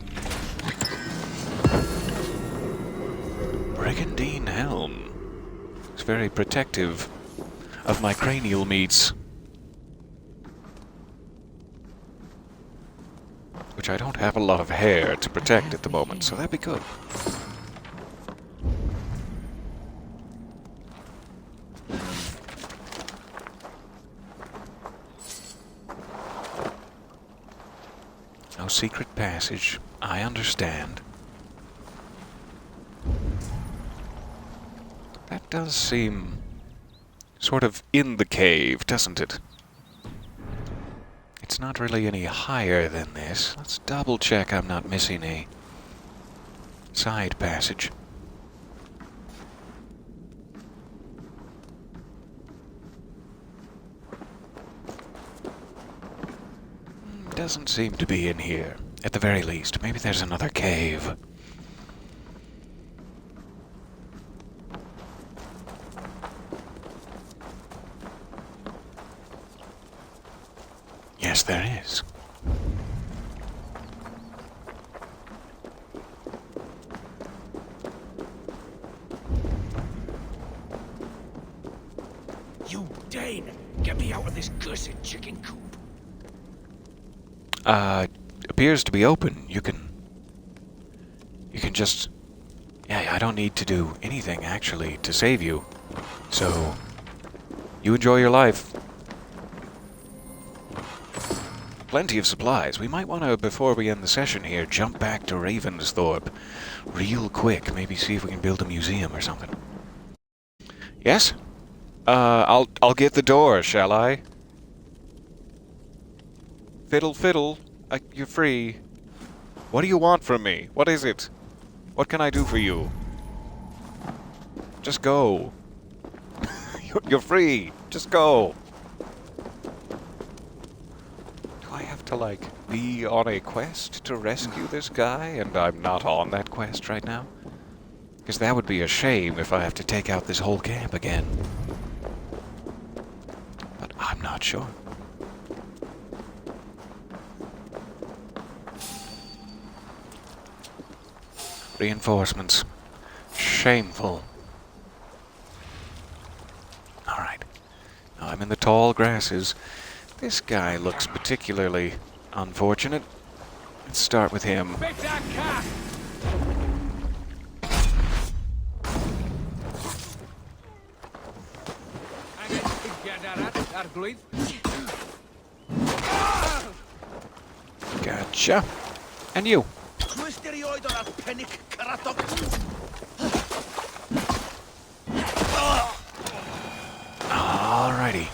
A: Brigandine Helm. It's very protective of my cranial meats. Which I don't have a lot of hair to protect at the moment, so that'd be good. No secret passage. I understand. That does seem sort of in the cave, doesn't it? It's not really any higher than this. Let's double check I'm not missing a side passage. Doesn't seem to be in here, at the very least. Maybe there's another cave. Yes, there is.
D: Get me out of this cursed chicken coop.
A: Appears to be open. You can just... Yeah, I don't need to do anything, actually, to save you. So, you enjoy your life. Plenty of supplies. We might want to, before we end the session here, jump back to Ravensthorpe real quick. Maybe see if we can build a museum or something. Yes? I'll get the door, shall I? Fiddle, fiddle. You're free. What do you want from me? What is it? What can I do for you? Just go. You're free. Just go. Do I have to, like, be on a quest to rescue this guy, and I'm not on that quest right now? Because that would be a shame if I have to take out this whole camp again. But I'm not sure. Reinforcements. Shameful. Alright. Now I'm in the tall grasses. This guy looks particularly unfortunate. Let's start with him.
D: Pick that cat!
A: Gotcha. And you. Alrighty.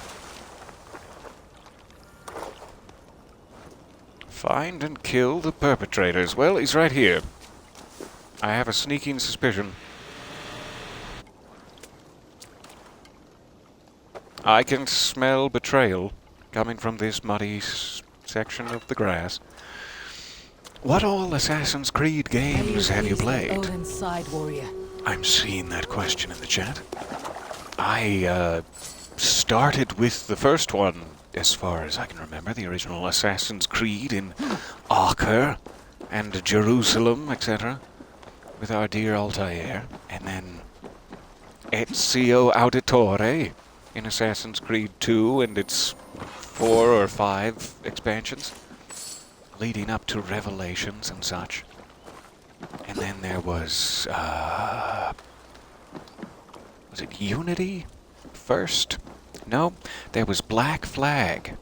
A: Find and kill the perpetrators. Well, he's right here. I have a sneaking suspicion. I can smell betrayal coming from this muddy section of the grass. What all Assassin's Creed games have you played?
B: Odin's side warrior.
A: I'm seeing that question in the chat. I started with the first one, as far as I can remember, the original Assassin's Creed in Acre and Jerusalem, etc., with our dear Altair, and then Ezio Auditore in Assassin's Creed 2 and its 4 or 5 expansions, leading up to Revelations and such. And then there was it Unity first? No, there was Black Flag.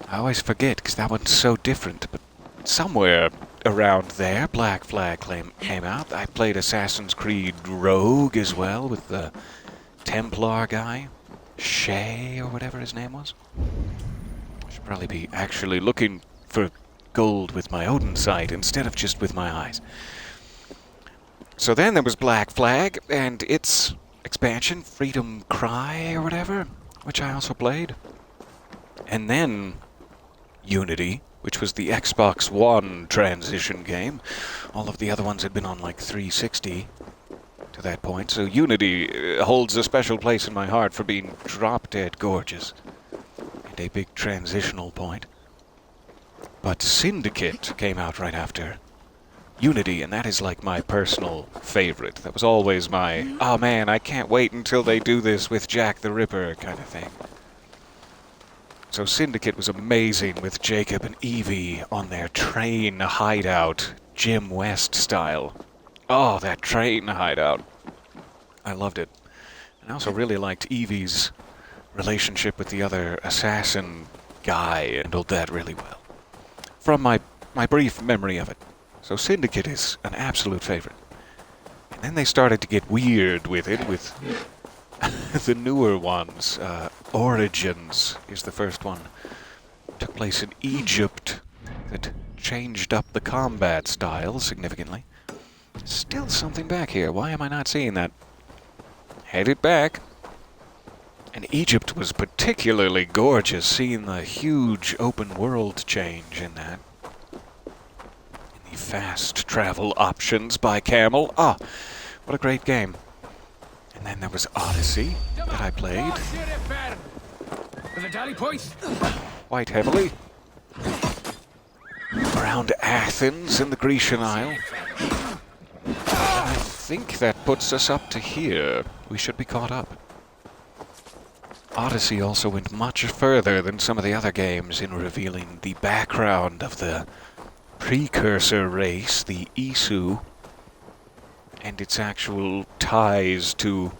A: I always forget, because that one's so different, but somewhere around there, Black Flag came out. I played Assassin's Creed Rogue as well, with the Templar guy, Shay, or whatever his name was. I should probably be actually looking for gold with my Odin sight instead of just with my eyes. So then there was Black Flag and its expansion, Freedom Cry or whatever, which I also played. And then Unity, which was the Xbox One transition game. All of the other ones had been on like 360 to that point, so Unity holds a special place in my heart for being drop-dead gorgeous and a big transitional point. But Syndicate came out right after Unity, and that is like my personal favorite. That was always my, oh man, I can't wait until they do this with Jack the Ripper kind of thing. So Syndicate was amazing with Jacob and Evie on their train hideout, Jim West style. Oh, that train hideout. I loved it. And I also really liked Evie's relationship with the other assassin guy, and handled that really well. From my brief memory of it. So Syndicate is an absolute favorite. And then they started to get weird with it, with the newer ones. Origins is the first one. It took place in Egypt. That changed up the combat style significantly. Still something back here. Why am I not seeing that? Headed back. And Egypt was particularly gorgeous, seeing the huge open world change in that. And the fast travel options by camel. Ah, what a great game. And then there was Odyssey that I played. Quite heavily. Around Athens in the Grecian Isle. And I think that puts us up to here. We should be caught up. Odyssey also went much further than some of the other games in revealing the background of the precursor race, the Isu, and its actual ties to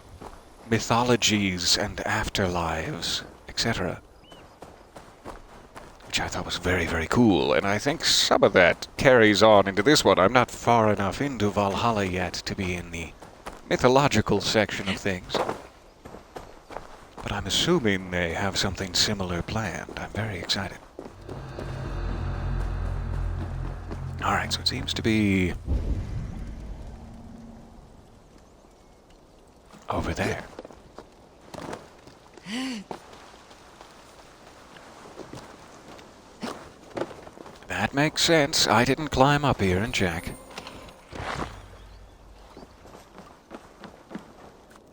A: mythologies and afterlives, etc. Which I thought was very, very cool, and I think some of that carries on into this one. I'm not far enough into Valhalla yet to be in the mythological section of things, but I'm assuming they have something similar planned. I'm very excited. Alright, so it seems to be over there. That makes sense. I didn't climb up here and check.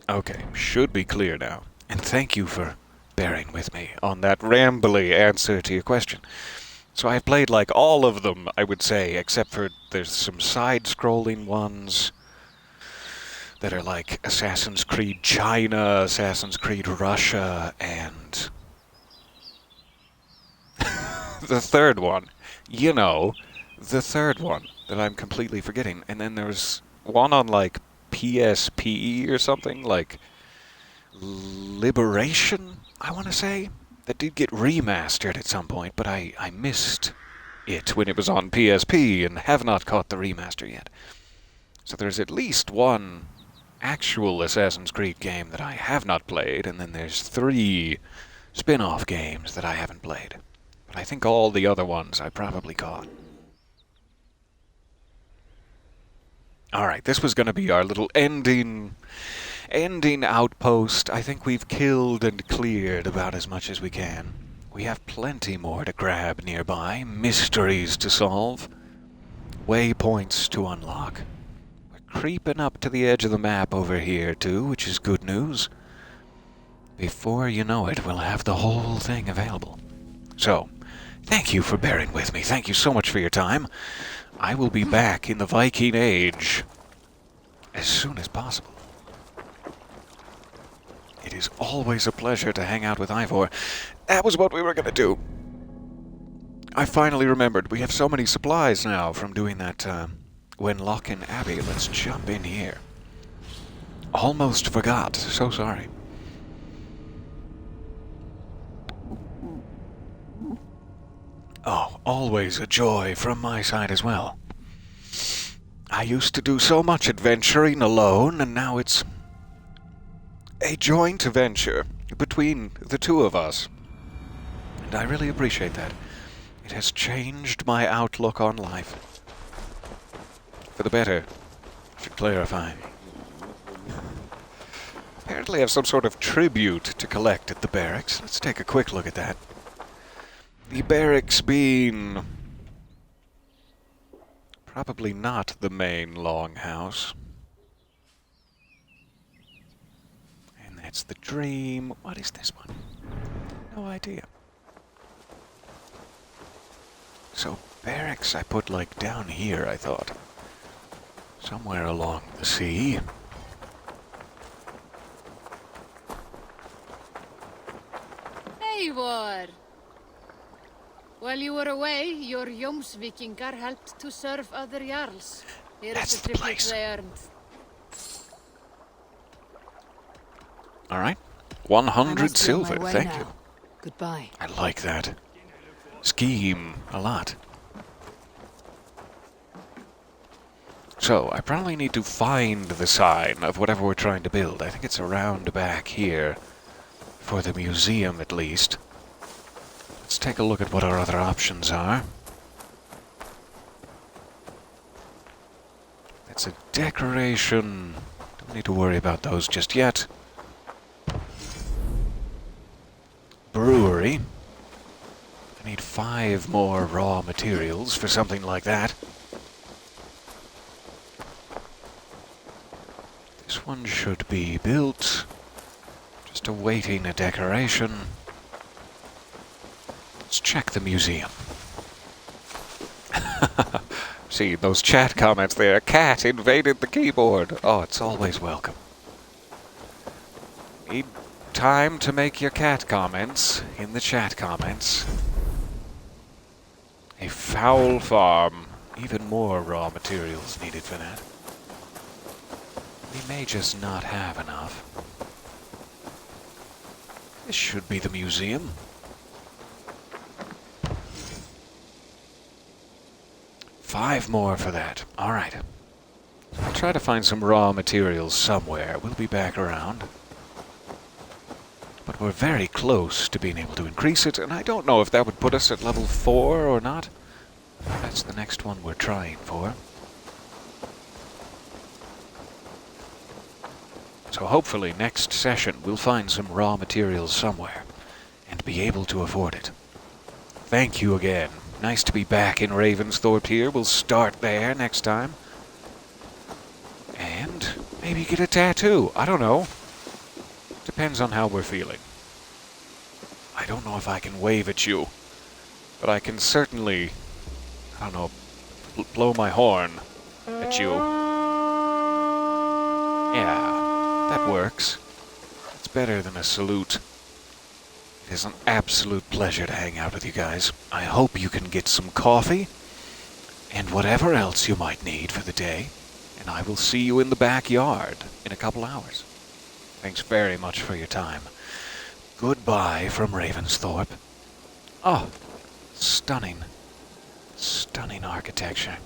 A: Okay, should be clear now. And thank you for bearing with me on that rambly answer to your question. So I've played like all of them, I would say, except for there's some side-scrolling ones that are like Assassin's Creed China, Assassin's Creed Russia, and the third one. You know, the third one that I'm completely forgetting. And then there's one on like PSP or something, like Liberation, I want to say, that did get remastered at some point, but I missed it when it was on PSP and have not caught the remaster yet. So there's at least one actual Assassin's Creed game that I have not played, and then there's 3 spin-off games that I haven't played. But I think all the other ones I probably caught. Alright, this was going to be our little ending outpost. I think we've killed and cleared about as much as we can. We have plenty more to grab nearby, mysteries to solve, waypoints to unlock. We're creeping up to the edge of the map over here too, which is good news. Before you know it, we'll have the whole thing available. So, thank you for bearing with me. Thank you so much for your time. I will be back in the Viking Age as soon as possible. It is always a pleasure to hang out with Ivor. That was what we were going to do. I finally remembered. We have so many supplies now from doing that Wenlocken Abbey. Let's jump in here. Almost forgot. So sorry. Oh, always a joy from my side as well. I used to do so much adventuring alone, and now it's a joint venture between the two of us. And I really appreciate that. It has changed my outlook on life. For the better, I should clarify. Apparently I have some sort of tribute to collect at the barracks. Let's take a quick look at that. The barracks being probably not the main longhouse. And that's the dream. What is this one? No idea. So barracks I put like down here, I thought. Somewhere along the sea.
M: Eivor! While you were away, your Jómsvíkingar helped to serve other Jarls. Here is the tribute they earned.
A: Alright. 100 silver, thank you.
B: Goodbye.
A: I like that scheme a lot. So, I probably need to find the sign of whatever we're trying to build. I think it's around back here, for the museum at least. Let's take a look at what our other options are. That's a decoration. Don't need to worry about those just yet. Brewery. I need 5 more raw materials for something like that. This one should be built. Just awaiting a decoration. Let's check the museum. See, those chat comments there. A cat invaded the keyboard. Oh, it's always welcome. Need time to make your cat comments in the chat comments. A foul farm. Even more raw materials needed for that. We may just not have enough. This should be the museum. Five more for that. All right. I'll try to find some raw materials somewhere. We'll be back around. But we're very close to being able to increase it, and I don't know if that would put us at level 4 or not. That's the next one we're trying for. So hopefully next session we'll find some raw materials somewhere and be able to afford it. Thank you again. Nice to be back in Ravensthorpe here. We'll start there next time. And maybe get a tattoo. I don't know. Depends on how we're feeling. I don't know if I can wave at you, but I can certainly, I don't know, blow my horn at you. Yeah, that works. It's better than a salute. It is an absolute pleasure to hang out with you guys. I hope you can get some coffee and whatever else you might need for the day, and I will see you in the backyard in a couple hours. Thanks very much for your time. Goodbye from Ravensthorpe. Oh, stunning, stunning architecture.